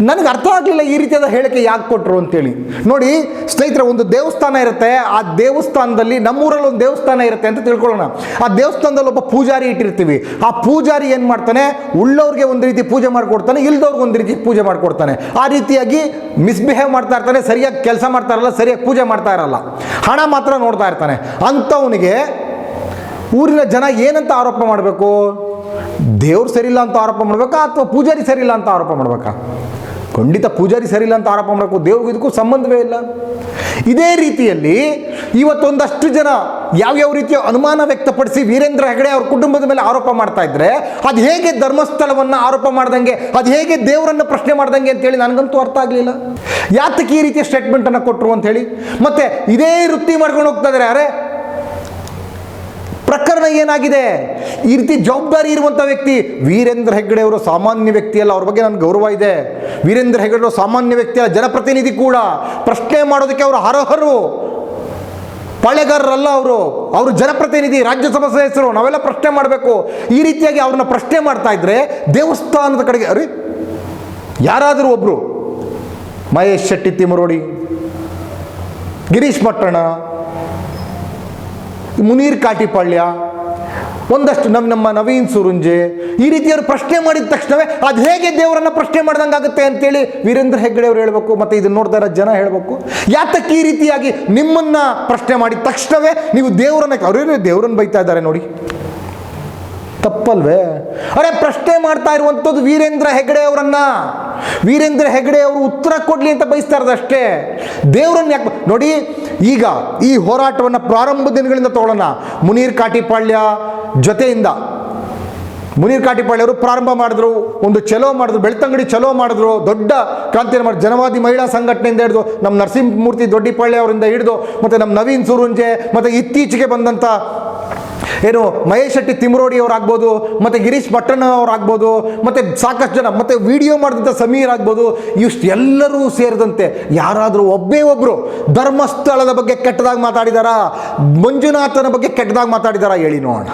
ನನಗೆ ಅರ್ಥ ಆಗಲಿಲ್ಲ ಈ ರೀತಿಯಾದ ಹೇಳಿಕೆ ಯಾಕೆ ಕೊಟ್ಟರು ಅಂತೇಳಿ. ನೋಡಿ ಸ್ನೇಹಿತರೆ, ಒಂದು ದೇವಸ್ಥಾನ ಇರುತ್ತೆ. ಆ ದೇವಸ್ಥಾನದಲ್ಲಿ ನಮ್ಮೂರಲ್ಲಿ ಒಂದು ದೇವಸ್ಥಾನ ಇರುತ್ತೆ ಅಂತ ತಿಳ್ಕೊಳ್ಳೋಣ. ಆ ದೇವಸ್ಥಾನದಲ್ಲಿ ಒಬ್ಬ ಪೂಜಾರಿ ಇಟ್ಟಿರ್ತೀವಿ. ಆ ಪೂಜಾರಿ ಏನು ಮಾಡ್ತಾನೆ, ಉಳ್ಳವ್ರಿಗೆ ಒಂದು ರೀತಿ ಪೂಜೆ ಮಾಡಿಕೊಡ್ತಾನೆ, ಇಲ್ದವ್ರಿಗೆ ಒಂದು ರೀತಿ ಪೂಜೆ ಮಾಡಿಕೊಡ್ತಾನೆ. ಆ ರೀತಿಯಾಗಿ ಮಿಸ್ಬಿಹೇವ್ ಮಾಡ್ತಾ ಇರ್ತಾನೆ, ಸರಿಯಾಗಿ ಕೆಲಸ ಮಾಡ್ತಾ ಇರಲ್ಲ, ಸರಿಯಾಗಿ ಪೂಜೆ ಮಾಡ್ತಾ ಇರಲ್ಲ, ಹಣ ಮಾತ್ರ ನೋಡ್ತಾ ಇರ್ತಾನೆ. ಅಂಥವನಿಗೆ ಊರಿನ ಜನ ಏನಂತ ಆರೋಪ ಮಾಡಬೇಕು? ದೇವ್ರು ಸರಿಯಿಲ್ಲ ಅಂತ ಆರೋಪ ಮಾಡಬೇಕಾ ಅಥವಾ ಪೂಜಾರಿ ಸರಿಯಿಲ್ಲ ಅಂತ ಆರೋಪ ಮಾಡಬೇಕಾ? ಖಂಡಿತ ಪೂಜಾರಿ ಸರಿಯಿಲ್ಲ ಅಂತ ಆರೋಪ ಮಾಡಬೇಕು. ದೇವ್ರಿಗೂ ಇದಕ್ಕೂ ಸಂಬಂಧವೇ ಇಲ್ಲ. ಇದೇ ರೀತಿಯಲ್ಲಿ ಇವತ್ತೊಂದಷ್ಟು ಜನ ಯಾವ್ಯಾವ ರೀತಿಯ ಅನುಮಾನ ವ್ಯಕ್ತಪಡಿಸಿ ವೀರೇಂದ್ರ ಹೆಗ್ಗಡೆ ಅವ್ರ ಕುಟುಂಬದ ಮೇಲೆ ಆರೋಪ ಮಾಡ್ತಾ ಇದ್ರೆ, ಅದು ಹೇಗೆ ಧರ್ಮಸ್ಥಳವನ್ನು ಆರೋಪ ಮಾಡ್ದಂಗೆ, ಅದು ಹೇಗೆ ದೇವರನ್ನು ಪ್ರಶ್ನೆ ಮಾಡ್ದಂಗೆ ಅಂತೇಳಿ ನನಗಂತೂ ಅರ್ಥ ಆಗಲಿಲ್ಲ. ಯಾತಕ್ಕೆ ಈ ರೀತಿಯ ಸ್ಟೇಟ್ಮೆಂಟನ್ನು ಕೊಟ್ಟರು ಅಂತ ಹೇಳಿ. ಮತ್ತೆ ಇದೇ ವೃತ್ತಿ ಮಾಡ್ಕೊಂಡು ಹೋಗ್ತಾ ಇದ್ದಾರೆ. ಅರೆ ಪ್ರಕರಣ ಏನಾಗಿದೆ? ಈ ರೀತಿ ಜವಾಬ್ದಾರಿ ಇರುವಂಥ ವ್ಯಕ್ತಿ ವೀರೇಂದ್ರ ಹೆಗ್ಗಡೆ ಅವರು ಸಾಮಾನ್ಯ ವ್ಯಕ್ತಿ ಅಲ್ಲ. ಅವ್ರ ಬಗ್ಗೆ ನನಗೆ ಗೌರವ ಇದೆ. ವೀರೇಂದ್ರ ಹೆಗ್ಗಡೆ ಅವರು ಸಾಮಾನ್ಯ ವ್ಯಕ್ತಿ ಅಲ್ಲ, ಜನಪ್ರತಿನಿಧಿ ಕೂಡ. ಪ್ರಶ್ನೆ ಮಾಡೋದಕ್ಕೆ ಅವರು ಅರ್ಹರು, ಪಾಳೆಗಾರರಲ್ಲ. ಅವರು ಜನಪ್ರತಿನಿಧಿ, ರಾಜ್ಯಸಭಾ ಸದಸ್ಯರು. ನಾವೆಲ್ಲ ಪ್ರಶ್ನೆ ಮಾಡಬೇಕು. ಈ ರೀತಿಯಾಗಿ ಅವ್ರನ್ನ ಪ್ರಶ್ನೆ ಮಾಡ್ತಾ ಇದ್ರೆ ದೇವಸ್ಥಾನದ ಕಡೆಗೆ ಅರೆ ಯಾರಾದರೂ ಒಬ್ಬರು ಮಹೇಶ್ ಶೆಟ್ಟಿ ತಿಮರೋಡಿ, ಗಿರೀಶ್ ಪಟ್ಟಣ, ಮುನೀರ್ ಕಾಟಿಪಾಳ್ಯ, ಒಂದಷ್ಟು ನಮ್ಮ ನವೀನ್ ಸುರುಂಜೆ, ಈ ರೀತಿಯವರು ಪ್ರಶ್ನೆ ಮಾಡಿದ ತಕ್ಷಣವೇ ಅದು ಹೇಗೆ ದೇವರನ್ನು ಪ್ರಶ್ನೆ ಮಾಡ್ದಂಗಾಗುತ್ತೆ ಅಂತೇಳಿ ವೀರೇಂದ್ರ ಹೆಗ್ಗಡೆ ಅವರು ಹೇಳಬೇಕು. ಮತ್ತು ಇದನ್ನು ನೋಡ್ತಾ ಇರೋ ಜನ ಹೇಳಬೇಕು, ಯಾತಕ್ಕೆ ಈ ರೀತಿಯಾಗಿ ನಿಮ್ಮನ್ನು ಪ್ರಶ್ನೆ ಮಾಡಿದ ತಕ್ಷಣವೇ ನೀವು ದೇವರನ್ನು ದೇವರನ್ನು ಬೈತಾ ಇದ್ದಾರೆ ನೋಡಿ, ತಪ್ಪಲ್ವೇ? ಅರೆ ಪ್ರಶ್ನೆ ಮಾಡ್ತಾ ಇರುವಂಥದ್ದು ವೀರೇಂದ್ರ ಹೆಗ್ಗಡೆ ಅವರನ್ನ. ವೀರೇಂದ್ರ ಹೆಗ್ಗಡೆ ಅವರು ಉತ್ತರ ಕೊಡ್ಲಿ ಅಂತ ಬಯಸ್ತಾ ಇರೋದು ಅಷ್ಟೇ. ದೇವರನ್ನ ಯಾಕೆ ನೋಡಿ. ಈಗ ಈ ಹೋರಾಟವನ್ನು ಪ್ರಾರಂಭ ದಿನಗಳಿಂದ ತಗೊಳ್ಳೋಣ. ಮುನೀರ್ ಕಾಟಿಪಾಳ್ಯ ಜೊತೆಯಿಂದ ಮುನೀರ್ ಕಾಟಿಪಾಳ್ಯ ಅವರು ಪ್ರಾರಂಭ ಮಾಡಿದ್ರು, ಒಂದು ಚಲೋ ಮಾಡಿದ್ರು, ಬೆಳ್ತಂಗಡಿ ಚಲೋ ಮಾಡಿದ್ರು, ದೊಡ್ಡ ಕ್ರಾಂತಿಯನ್ನು ಮಾಡಿದ್ರು. ಜನವಾದಿ ಮಹಿಳಾ ಸಂಘಟನೆಯಿಂದ ಹಿಡಿದು ನಮ್ಮ ನರಸಿಂಹಮೂರ್ತಿ ದೊಡ್ಡಿಪಾಳ್ಯ ಅವರಿಂದ ಹಿಡಿದು ಮತ್ತು ನಮ್ಮ ನವೀನ್ ಸುರುಂಜೆ ಮತ್ತು ಇತ್ತೀಚೆಗೆ ಬಂದಂಥ ಏನು ಮಹೇಶ್ ಶೆಟ್ಟಿ ತಿಮರೋಡಿ ಅವರಾಗ್ಬೋದು, ಮತ್ತು ಗಿರೀಶ್ ಪಟ್ಟಣ ಅವರಾಗ್ಬೋದು, ಮತ್ತು ಸಾಕಷ್ಟು ಜನ, ಮತ್ತು ವಿಡಿಯೋ ಮಾಡಿದಂಥ ಸಮೀರ್ ಆಗ್ಬೋದು, ಇಷ್ಟು ಎಲ್ಲರೂ ಸೇರಿದಂತೆ ಯಾರಾದರೂ ಒಬ್ಬೇ ಒಬ್ಬರು ಧರ್ಮಸ್ಥಳದ ಬಗ್ಗೆ ಕೆಟ್ಟದಾಗಿ ಮಾತಾಡಿದಾರಾ, ಮಂಜುನಾಥನ ಬಗ್ಗೆ ಕೆಟ್ಟದಾಗಿ ಮಾತಾಡಿದಾರಾ ಹೇಳಿ ನೋಡೋಣ.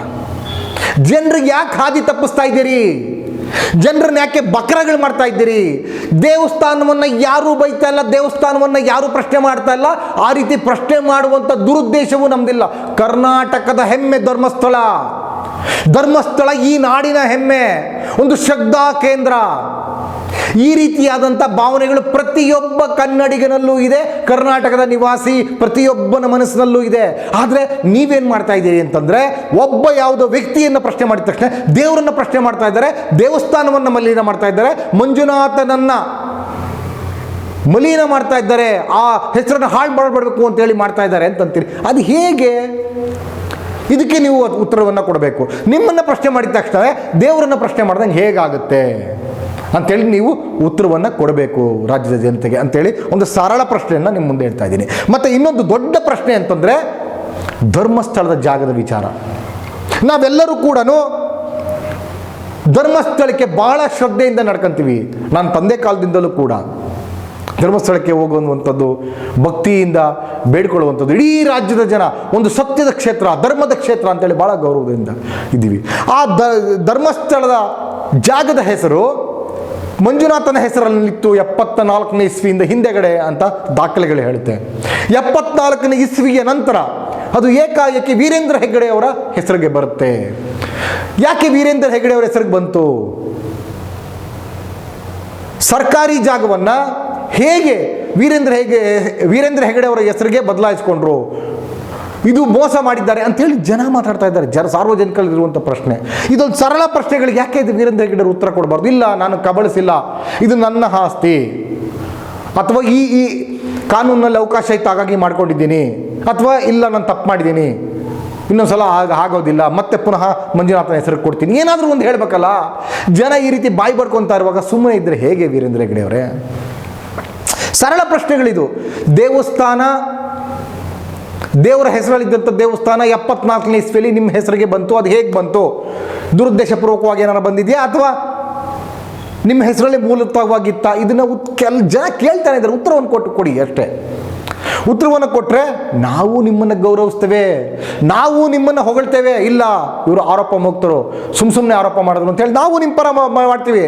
ಜನರಿಗೆ ಯಾಕೆ ಹಾದಿ ತಪ್ಪಿಸ್ತಾ ಇದ್ದೀರಿ? ಜನರನ್ನ ಯಾಕೆ ಬಕ್ರಗಳು ಮಾಡ್ತಾ ಇದ್ದೀರಿ? ದೇವಸ್ಥಾನವನ್ನು ಯಾರೂ ಬೈತಾ ಇಲ್ಲ, ದೇವಸ್ಥಾನವನ್ನು ಯಾರೂ ಪ್ರಶ್ನೆ ಮಾಡ್ತಾ ಇಲ್ಲ. ಆ ರೀತಿ ಪ್ರಶ್ನೆ ಮಾಡುವಂಥ ದುರುದ್ದೇಶವೂ ನಮ್ದಿಲ್ಲ. ಕರ್ನಾಟಕದ ಹೆಮ್ಮೆ ಧರ್ಮಸ್ಥಳ. ಧರ್ಮಸ್ಥಳ ಈ ನಾಡಿನ ಹೆಮ್ಮೆ, ಒಂದು ಶ್ರದ್ಧಾ ಕೇಂದ್ರ. ಈ ರೀತಿಯಾದಂಥ ಭಾವನೆಗಳು ಪ್ರತಿಯೊಬ್ಬ ಕನ್ನಡಿಗನಲ್ಲೂ ಇದೆ, ಕರ್ನಾಟಕದ ನಿವಾಸಿ ಪ್ರತಿಯೊಬ್ಬನ ಮನಸ್ಸಿನಲ್ಲೂ ಇದೆ. ಆದರೆ ನೀವೇನು ಮಾಡ್ತಾ ಇದ್ದೀರಿ ಅಂತಂದರೆ, ಒಬ್ಬ ಯಾವುದೋ ವ್ಯಕ್ತಿಯನ್ನು ಪ್ರಶ್ನೆ ಮಾಡಿದ ತಕ್ಷಣ ದೇವರನ್ನು ಪ್ರಶ್ನೆ ಮಾಡ್ತಾ ಇದ್ದಾರೆ, ದೇವಸ್ಥಾನವನ್ನು ಮಲಿನ ಮಾಡ್ತಾ ಇದ್ದಾರೆ, ಮಂಜುನಾಥನನ್ನು ಮಲಿನ ಮಾಡ್ತಾ ಇದ್ದಾರೆ, ಆ ಹೆಸರನ್ನು ಹಾಳು ಮಾಡಬೇಕು ಅಂತೇಳಿ ಮಾಡ್ತಾ ಇದ್ದಾರೆ ಅಂತಂತೀರಿ. ಅದು ಹೇಗೆ? ಇದಕ್ಕೆ ನೀವು ಉತ್ತರವನ್ನು ಕೊಡಬೇಕು. ನಿಮ್ಮನ್ನು ಪ್ರಶ್ನೆ ಮಾಡಿದ ತಕ್ಷಣ ದೇವರನ್ನು ಪ್ರಶ್ನೆ ಮಾಡ್ದಂಗೆ ಹೇಗಾಗುತ್ತೆ ಅಂತೇಳಿ ನೀವು ಉತ್ತರವನ್ನು ಕೊಡಬೇಕು ರಾಜ್ಯದ ಜನತೆಗೆ ಅಂತೇಳಿ ಒಂದು ಸರಳ ಪ್ರಶ್ನೆಯನ್ನು ನಿಮ್ಮ ಮುಂದೆ ಹೇಳ್ತಾ ಇದ್ದೀನಿ. ಮತ್ತು ಇನ್ನೊಂದು ದೊಡ್ಡ ಪ್ರಶ್ನೆ ಅಂತಂದರೆ ಧರ್ಮಸ್ಥಳದ ಜಾಗದ ವಿಚಾರ. ನಾವೆಲ್ಲರೂ ಕೂಡ ಧರ್ಮಸ್ಥಳಕ್ಕೆ ಭಾಳ ಶ್ರದ್ಧೆಯಿಂದ ನಡ್ಕೊಂತೀವಿ. ನಾನು ತಂದೆ ಕಾಲದಿಂದಲೂ ಕೂಡ ಧರ್ಮಸ್ಥಳಕ್ಕೆ ಹೋಗುವಂಥದ್ದು, ಭಕ್ತಿಯಿಂದ ಬೇಡ್ಕೊಳ್ಳುವಂಥದ್ದು. ಇಡೀ ರಾಜ್ಯದ ಜನ ಒಂದು ಸತ್ಯದ ಕ್ಷೇತ್ರ, ಧರ್ಮದ ಕ್ಷೇತ್ರ ಅಂತೇಳಿ ಭಾಳ ಗೌರವದಿಂದ ಇದ್ದೀವಿ. ಆ ಧರ್ಮಸ್ಥಳದ ಜಾಗದ ಹೆಸರು ಮಂಜುನಾಥನ ಹೆಸರಲ್ಲಿತ್ತು 74ನೇ ಇಸ್ವಿಯಿಂದ ಹಿಂದೆಗಡೆ ಅಂತ ದಾಖಲೆಗಳು ಹೇಳುತ್ತೆ. 74ನೇ ಇಸ್ವಿಯ ನಂತರ ಅದು ಏಕಾಏಕಿ ವೀರೇಂದ್ರ ಹೆಗ್ಗಡೆ ಅವರ ಹೆಸರಿಗೆ ಬರುತ್ತೆ. ಯಾಕೆ ವೀರೇಂದ್ರ ಹೆಗ್ಗಡೆ ಅವರ ಹೆಸರಿಗೆ ಬಂತು? ಸರ್ಕಾರಿ ಜಾಗವನ್ನು ಹೇಗೆ ವೀರೇಂದ್ರ ಹೆಗ್ಗಡೆ ಅವರ ಹೆಸರಿಗೆ ಬದಲಾಯಿಸ್ಕೊಂಡ್ರು? ಇದು ಮೋಸ ಮಾಡಿದ್ದಾರೆ ಅಂತೇಳಿ ಜನ ಮಾತಾಡ್ತಾ ಇದ್ದಾರೆ. ಸಾರ್ವಜನಿಕರಿರುವಂಥ ಪ್ರಶ್ನೆ ಇದೊಂದು ಸರಳ ಪ್ರಶ್ನೆಗಳಿಗೆ ಯಾಕೆ ಇದು ವೀರೇಂದ್ರ ಹೆಗ್ಗಡೆ ಉತ್ತರ ಕೊಡಬಾರ್ದು? ಇಲ್ಲ, ನಾನು ಕಬಳಿಸಿಲ್ಲ, ಇದು ನನ್ನ ಆಸ್ತಿ, ಅಥವಾ ಈ ಕಾನೂನಲ್ಲಿ ಅವಕಾಶ ಇತ್ತು ಹಾಗಾಗಿ ಮಾಡ್ಕೊಂಡಿದ್ದೀನಿ, ಅಥವಾ ಇಲ್ಲ ನಾನು ತಪ್ಪು ಮಾಡಿದ್ದೀನಿ, ಇನ್ನೊಂದ್ಸಲ ಆಗೋದಿಲ್ಲ, ಮತ್ತೆ ಪುನಃ ಮಂಜುನಾಥನ ಹೆಸರು ಕೊಡ್ತೀನಿ, ಏನಾದರೂ ಒಂದು ಹೇಳಬೇಕಲ್ಲ. ಜನ ಈ ರೀತಿ ಬಾಯಿ ಬರ್ಕೊತಾ ಇರುವಾಗ ಸುಮ್ಮನೆ ಇದ್ದರೆ ಹೇಗೆ ವೀರೇಂದ್ರ ಹೆಗ್ಗಡೆ ಅವರೇ? ಸರಳ ಪ್ರಶ್ನೆಗಳಿದು. ದೇವಸ್ಥಾನ, ದೇವರ ಹೆಸರಲ್ಲಿದ್ದಂಥ ದೇವಸ್ಥಾನ 74ನೇ ಇಸ್ವಿಯಲ್ಲಿ ನಿಮ್ಮ ಹೆಸರಿಗೆ ಬಂತು, ಅದು ಹೇಗೆ ಬಂತು? ದುರುದ್ದೇಶಪೂರ್ವಕವಾಗಿ ಏನಾರು ಬಂದಿದೆಯಾ ಅಥವಾ ನಿಮ್ಮ ಹೆಸರಲ್ಲಿ ಮೂಲತವಾಗಿತ್ತ? ಇದನ್ನು ಜನ ಕೇಳ್ತಾನೆ ಇದ್ದಾರೆ, ಉತ್ತರವನ್ನು ಕೊಡಿ ಅಷ್ಟೇ. ಉತ್ತರವನ್ನು ಕೊಟ್ಟರೆ ನಾವು ನಿಮ್ಮನ್ನು ಗೌರವಿಸ್ತೇವೆ, ನಾವು ನಿಮ್ಮನ್ನು ಹೊಗಳ್ತೇವೆ. ಇಲ್ಲ, ಇವರು ಆರೋಪ ಮುಕ್ತರು, ಸುಮ್ಮನೆ ಆರೋಪ ಮಾಡಿದ್ರು ಅಂತೇಳಿ ನಾವು ನಿಮ್ಮ ಪರ ಮಾಡ್ತೀವಿ.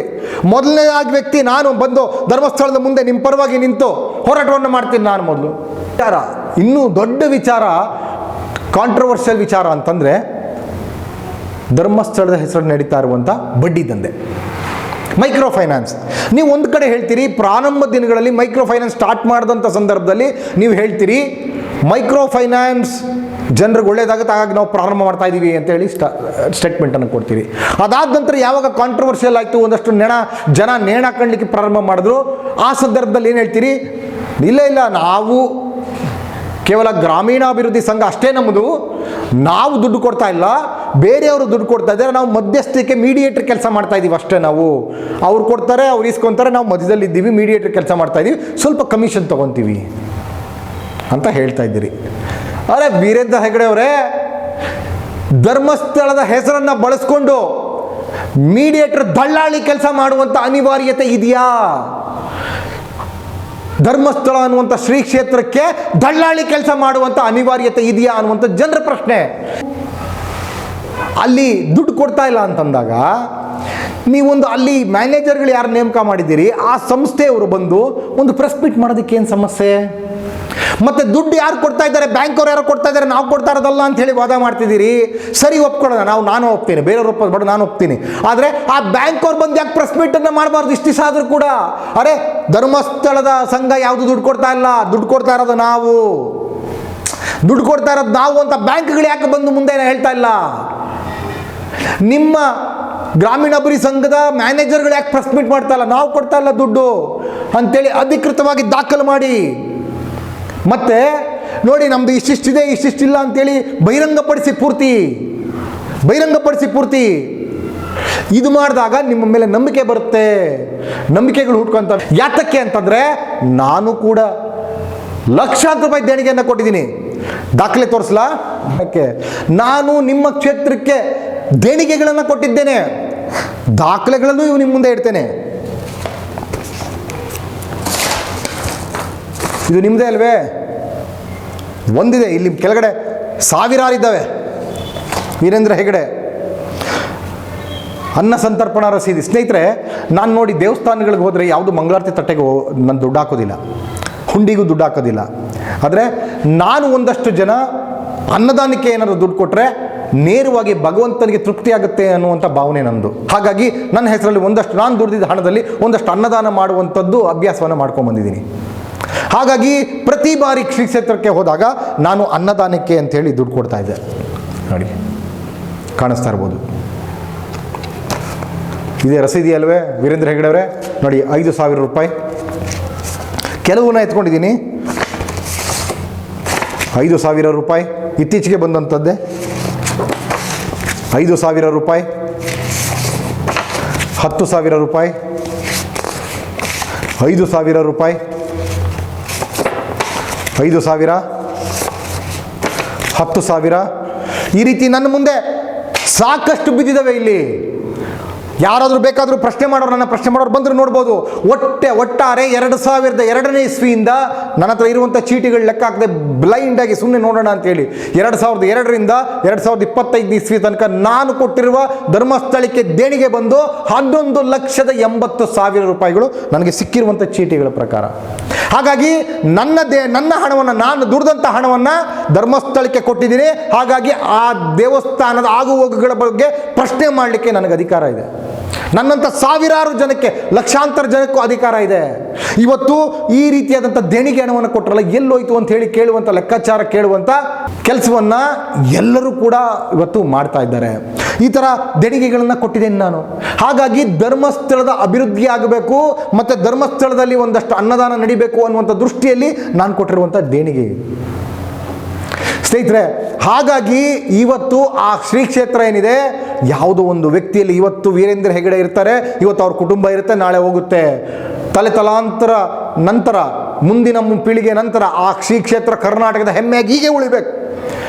ಮೊದಲನೇದಾಗಿ ವ್ಯಕ್ತಿ ನಾನು ಬಂದು ಧರ್ಮಸ್ಥಳದ ಮುಂದೆ ನಿಮ್ಮ ಪರವಾಗಿ ನಿಂತು ಹೋರಾಟವನ್ನು ಮಾಡ್ತೀನಿ ನಾನು ಮೊದಲು. ವಿಚಾರ ಇನ್ನೂ ದೊಡ್ಡ ವಿಚಾರ, ಕಾಂಟ್ರವರ್ಷಿಯಲ್ ವಿಚಾರ ಅಂತಂದರೆ ಧರ್ಮಸ್ಥಳದ ಹೆಸರು ನಡೀತಾ ಇರುವಂಥ ಬಡ್ಡಿ ದಂಧೆ, ಮೈಕ್ರೋ ಫೈನಾನ್ಸ್. ನೀವು ಒಂದು ಕಡೆ ಹೇಳ್ತೀರಿ, ಪ್ರಾರಂಭ ದಿನಗಳಲ್ಲಿ ಮೈಕ್ರೋ ಫೈನಾನ್ಸ್ ಸ್ಟಾರ್ಟ್ ಮಾಡಿದಂಥ ಸಂದರ್ಭದಲ್ಲಿ ನೀವು ಹೇಳ್ತೀರಿ ಮೈಕ್ರೋ ಫೈನಾನ್ಸ್ ಜನರಿಗೆ ಒಳ್ಳೇದಾಗುತ್ತೆ, ಹಾಗಾಗಿ ನಾವು ಪ್ರಾರಂಭ ಮಾಡ್ತಾ ಇದ್ದೀವಿ ಅಂತೇಳಿ ಸ್ಟೇಟ್ಮೆಂಟನ್ನು ಕೊಡ್ತೀರಿ. ಅದಾದ ನಂತರ ಯಾವಾಗ ಕಾಂಟ್ರವರ್ಷಿಯಲ್ ಆಯಿತು, ಒಂದಷ್ಟು ಜನ ನೇಣ ಹಾಕೊಳ್ಳಿಕ್ಕೆ ಪ್ರಾರಂಭ ಮಾಡಿದ್ರು, ಆ ಸಂದರ್ಭದಲ್ಲಿ ಏನು ಹೇಳ್ತೀರಿ? ಇಲ್ಲ, ನಾವು ಕೇವಲ ಗ್ರಾಮೀಣಾಭಿವೃದ್ಧಿ ಸಂಘ ಅಷ್ಟೇ ನಮ್ಮದು, ನಾವು ದುಡ್ಡು ಕೊಡ್ತಾ ಇಲ್ಲ, ಬೇರೆಯವರು ದುಡ್ಡು ಕೊಡ್ತಾ ಇದ್ದಾರೆ, ನಾವು ಮಧ್ಯಸ್ಥಿಕೆ ಮೀಡಿಯೇಟರ್ ಕೆಲಸ ಮಾಡ್ತಾ ಇದ್ದೀವಿ ಅಷ್ಟೇ. ನಾವು ಅವ್ರು ಕೊಡ್ತಾರೆ, ಅವ್ರು ಇಸ್ಕೊತಾರೆ, ನಾವು ಮಧ್ಯದಲ್ಲಿ ಇದ್ದೀವಿ, ಮೀಡಿಯೇಟರ್ ಕೆಲಸ ಮಾಡ್ತಾ ಇದ್ದೀವಿ, ಸ್ವಲ್ಪ ಕಮಿಷನ್ ತೊಗೊತೀವಿ ಅಂತ ಹೇಳ್ತಾ ಇದ್ದೀರಿ. ಅರೆ ವೀರೇಂದ್ರ ಹೆಗಡೆ ಅವರೇ, ಧರ್ಮಸ್ಥಳದ ಹೆಸರನ್ನು ಬಳಸ್ಕೊಂಡು ಮೀಡಿಯೇಟರ್ ದಳ್ಳಾಳಿ ಕೆಲಸ ಮಾಡುವಂಥ ಅನಿವಾರ್ಯತೆ ಇದೆಯಾ? ಧರ್ಮಸ್ಥಳ ಅನ್ನುವಂಥ ಶ್ರೀ ಕ್ಷೇತ್ರಕ್ಕೆ ದಳ್ಳಾಳಿ ಕೆಲಸ ಮಾಡುವಂಥ ಅನಿವಾರ್ಯತೆ ಇದೆಯಾ ಅನ್ನುವಂಥ ಜನರ ಪ್ರಶ್ನೆ. ಅಲ್ಲಿ ದುಡ್ಡು ಕೊಡ್ತಾ ಇಲ್ಲ ಅಂತಂದಾಗ ನೀವೊಂದು ಅಲ್ಲಿ ಮ್ಯಾನೇಜರ್ಗಳು ಯಾರು ನೇಮಕ ಮಾಡಿದ್ದೀರಿ, ಆ ಸಂಸ್ಥೆಯವರು ಬಂದು ಒಂದು ಪ್ರೆಸ್ ಮೀಟ್ ಮಾಡೋದಕ್ಕೆ ಏನು ಸಮಸ್ಯೆ? ಮತ್ತೆ ದುಡ್ಡು ಯಾರು ಕೊಡ್ತಾ ಇದ್ದಾರೆ, ಬ್ಯಾಂಕ್ ಅವ್ರು ಯಾರು ಕೊಡ್ತಾ ಇದ್ದಾರೆ, ನಾವು ಕೊಡ್ತಾ ಇರೋದಲ್ಲ ಅಂತ ಹೇಳಿ ವಾದ ಮಾಡ್ತಿದ್ದೀರಿ. ಸರಿ, ಒಪ್ಕೊಳ್ಳೋಣ, ನಾನು ಒಪ್ತೀನಿ, ಬೇರೆಯವ್ರು ಒಪ್ಪೋದು ನಾನು ಒಪ್ತೀನಿ. ಆದರೆ ಆ ಬ್ಯಾಂಕ್ ಅವ್ರು ಬಂದು ಯಾಕೆ ಪ್ರೆಸ್ ಮೀಟನ್ನು ಮಾಡಬಾರ್ದು ಇಷ್ಟು ದಿವಸ ಆದರೂ ಕೂಡ? ಅರೆ ಧರ್ಮಸ್ಥಳದ ಸಂಘ ಯಾವುದು ದುಡ್ಡು ಕೊಡ್ತಾ ಇಲ್ಲ, ದುಡ್ಡು ಕೊಡ್ತಾ ಇರೋದು ನಾವು, ದುಡ್ಡು ಕೊಡ್ತಾ ಇರೋದು ನಾವು ಅಂತ ಬ್ಯಾಂಕ್ಗಳು ಯಾಕೆ ಬಂದು ಮುಂದೆ ಹೇಳ್ತಾ ಇಲ್ಲ? ನಿಮ್ಮ ಗ್ರಾಮೀಣಾಭಿವೃದ್ಧಿ ಸಂಘದ ಮ್ಯಾನೇಜರ್ಗಳು ಯಾಕೆ ಪ್ರೆಸ್ ಮೀಟ್ ಮಾಡ್ತಾ ಇಲ್ಲ, ನಾವು ಕೊಡ್ತಾ ಇಲ್ಲ ದುಡ್ಡು ಅಂತೇಳಿ ಅಧಿಕೃತವಾಗಿ ದಾಖಲು ಮಾಡಿ, ಮತ್ತೆ ನೋಡಿ ನಮ್ಮದು ಇಷ್ಟಿಷ್ಟಿದೆ ಇಷ್ಟಿಷ್ಟಿಲ್ಲ ಅಂತೇಳಿ ಬಹಿರಂಗಪಡಿಸಿ ಪೂರ್ತಿ ಇದು ಮಾಡಿದಾಗ ನಿಮ್ಮ ಮೇಲೆ ನಂಬಿಕೆ ಬರುತ್ತೆ, ನಂಬಿಕೆಗಳು ಹುಟ್ಕೊಂತ. ಯಾತಕ್ಕೆ ಅಂತಂದರೆ ನಾನು ಕೂಡ ಲಕ್ಷಾಂತರ ರೂಪಾಯಿ ದೇಣಿಗೆಯನ್ನು ಕೊಟ್ಟಿದ್ದೀನಿ, ದಾಖಲೆ ತೋರಿಸಲಾ? ನಾನು ನಿಮ್ಮ ಕ್ಷೇತ್ರಕ್ಕೆ ದೇಣಿಗೆಗಳನ್ನು ಕೊಟ್ಟಿದ್ದೇನೆ, ದಾಖಲೆಗಳನ್ನು ನಿಮ್ಮ ಮುಂದೆ ಇಡ್ತೇನೆ. ಇದು ನಿಮ್ಮದೇ ಅಲ್ವೇ? ಒಂದಿದೆ, ಇಲ್ಲಿ ಕೆಳಗಡೆ ಸಾವಿರಾರಿದ್ದಾವೆ. ವೀರೇಂದ್ರ ಹೆಗಡೆ ಅನ್ನ ಸಂತರ್ಪಣಾ ರಸೀದಿ. ಸ್ನೇಹಿತರೆ, ನಾನು ನೋಡಿ ದೇವಸ್ಥಾನಗಳಿಗೆ ಹೋದರೆ ಯಾವುದು ಮಂಗಳಾರತಿ ತಟ್ಟೆಗೆ ನಾನು ದುಡ್ಡು ಹಾಕೋದಿಲ್ಲ, ಹುಂಡಿಗೂ ದುಡ್ಡು ಹಾಕೋದಿಲ್ಲ. ಆದರೆ ನಾನು ಒಂದಷ್ಟು ಜನ ಅನ್ನದಾನಕ್ಕೆ ಏನಾದರೂ ದುಡ್ಡು ಕೊಟ್ಟರೆ ನೇರವಾಗಿ ಭಗವಂತನಿಗೆ ತೃಪ್ತಿ ಆಗುತ್ತೆ ಅನ್ನುವಂಥ ಭಾವನೆ ನನ್ನದು. ಹಾಗಾಗಿ ನನ್ನ ಹೆಸರಲ್ಲಿ ಒಂದಷ್ಟು ನಾನು ದುಡ್ದಿದ್ದ ಹಣದಲ್ಲಿ ಒಂದಷ್ಟು ಅನ್ನದಾನ ಮಾಡುವಂಥದ್ದು ಅಭ್ಯಾಸವನ್ನು ಮಾಡ್ಕೊಂಡ್ಬಂದಿದ್ದೀನಿ. ಹಾಗಾಗಿ ಪ್ರತಿ ಬಾರಿ ಶ್ರೀ ಕ್ಷೇತ್ರಕ್ಕೆ ಹೋದಾಗ ನಾನು ಅನ್ನದಾನಕ್ಕೆ ಅಂಥೇಳಿ ದುಡ್ಡು ಕೊಡ್ತಾ ಇದ್ದೆ. ನೋಡಿ, ಕಾಣಿಸ್ತಾ ಇರ್ಬೋದು, ಇದೇ ರಸೀದಿ ಅಲ್ವೇ ವೀರೇಂದ್ರ ಹೆಗಡೆ ಅವರೇ? ನೋಡಿ, 5,000 ರೂಪಾಯಿ ಕೆಲವನ್ನ ಎತ್ಕೊಂಡಿದ್ದೀನಿ. 5,000 ರೂಪಾಯಿ ಇತ್ತೀಚೆಗೆ ಬಂದಂಥದ್ದೇ. 5,000 ರೂಪಾಯಿ, 10,000 ರೂಪಾಯಿ, 5,000 ರೂಪಾಯಿ, 5,000, 10,000, ಈ ರೀತಿ ನನ್ನ ಮುಂದೆ ಸಾಕಷ್ಟು ಬಿದ್ದಿದ್ದಾವೆ. ಇಲ್ಲಿ ಯಾರಾದರೂ ಬೇಕಾದರೂ ಪ್ರಶ್ನೆ ಮಾಡೋರು, ನನ್ನ ಪ್ರಶ್ನೆ ಮಾಡೋರು ಬಂದರೂ ನೋಡ್ಬೋದು. ಒಟ್ಟಾರೆ 2002ನೇ ಇಸ್ವಿಯಿಂದ ನನ್ನ ಹತ್ರ ಇರುವಂಥ ಚೀಟಿಗಳು ಲೆಕ್ಕ ಹಾಕದೆ ಬ್ಲೈಂಡಾಗಿ ಸುಮ್ಮನೆ ನೋಡೋಣ ಅಂತೇಳಿ 2002ರಿಂದ 2025 ಇಸ್ವಿ ತನಕ ನಾನು ಕೊಟ್ಟಿರುವ ಧರ್ಮಸ್ಥಳಕ್ಕೆ ದೇಣಿಗೆ ಬಂದು 11,80,000 ರೂಪಾಯಿಗಳು ನನಗೆ ಸಿಕ್ಕಿರುವಂಥ ಚೀಟಿಗಳ ಪ್ರಕಾರ. ಹಾಗಾಗಿ ನನ್ನ ಹಣವನ್ನು, ನಾನು ದುಡಿದಂಥ ಹಣವನ್ನು ಧರ್ಮಸ್ಥಳಕ್ಕೆ ಕೊಟ್ಟಿದ್ದೀನಿ. ಹಾಗಾಗಿ ಆ ದೇವಸ್ಥಾನದ ಆಗುಹೋಗುಗಳ ಬಗ್ಗೆ ಪ್ರಶ್ನೆ ಮಾಡಲಿಕ್ಕೆ ನನಗೆ ಅಧಿಕಾರ ಇದೆ. ನನ್ನಂಥ ಸಾವಿರಾರು ಜನಕ್ಕೆ, ಲಕ್ಷಾಂತರ ಜನಕ್ಕೂ ಅಧಿಕಾರ ಇದೆ. ಇವತ್ತು ಈ ರೀತಿಯಾದಂಥ ದೇಣಿಗೆ ಹಣವನ್ನು ಕೊಟ್ಟರಲ್ಲ, ಎಲ್ಲೋಯ್ತು ಅಂತ ಹೇಳಿ ಕೇಳುವಂಥ, ಲೆಕ್ಕಾಚಾರ ಕೇಳುವಂಥ ಕೆಲಸವನ್ನು ಎಲ್ಲರೂ ಕೂಡ ಇವತ್ತು ಮಾಡ್ತಾ ಇದ್ದಾರೆ. ಈ ಥರ ದೇಣಿಗೆಗಳನ್ನು ಕೊಟ್ಟಿದ್ದೇನೆ ನಾನು. ಹಾಗಾಗಿ ಧರ್ಮಸ್ಥಳದ ಅಭಿವೃದ್ಧಿ ಆಗಬೇಕು ಮತ್ತು ಧರ್ಮಸ್ಥಳದಲ್ಲಿ ಒಂದಷ್ಟು ಅನ್ನದಾನ ನಡಿಬೇಕು ಅನ್ನುವಂಥ ದೃಷ್ಟಿಯಲ್ಲಿ ನಾನು ಕೊಟ್ಟಿರುವಂಥ ದೇಣಿಗೆ. ಸ್ನೇಹಿತರೆ, ಹಾಗಾಗಿ ಇವತ್ತು ಆ ಶ್ರೀ ಕ್ಷೇತ್ರ ಏನಿದೆ, ಯಾವುದೋ ಒಂದು ವ್ಯಕ್ತಿಯಲ್ಲಿ ಇವತ್ತು ವೀರೇಂದ್ರ ಹೆಗಡೆ ಇರ್ತಾರೆ, ಇವತ್ತು ಅವ್ರ ಕುಟುಂಬ ಇರುತ್ತೆ, ನಾಳೆ ಹೋಗುತ್ತೆ. ತಲೆ ತಲಾಂತರ ನಂತರ ಮುಂದಿನ ಪೀಳಿಗೆ ನಂತರ ಆ ಶ್ರೀ ಕ್ಷೇತ್ರ ಕರ್ನಾಟಕದ ಹೆಮ್ಮೆಯಾಗಿ ಹೀಗೆ ಉಳಿಬೇಕು.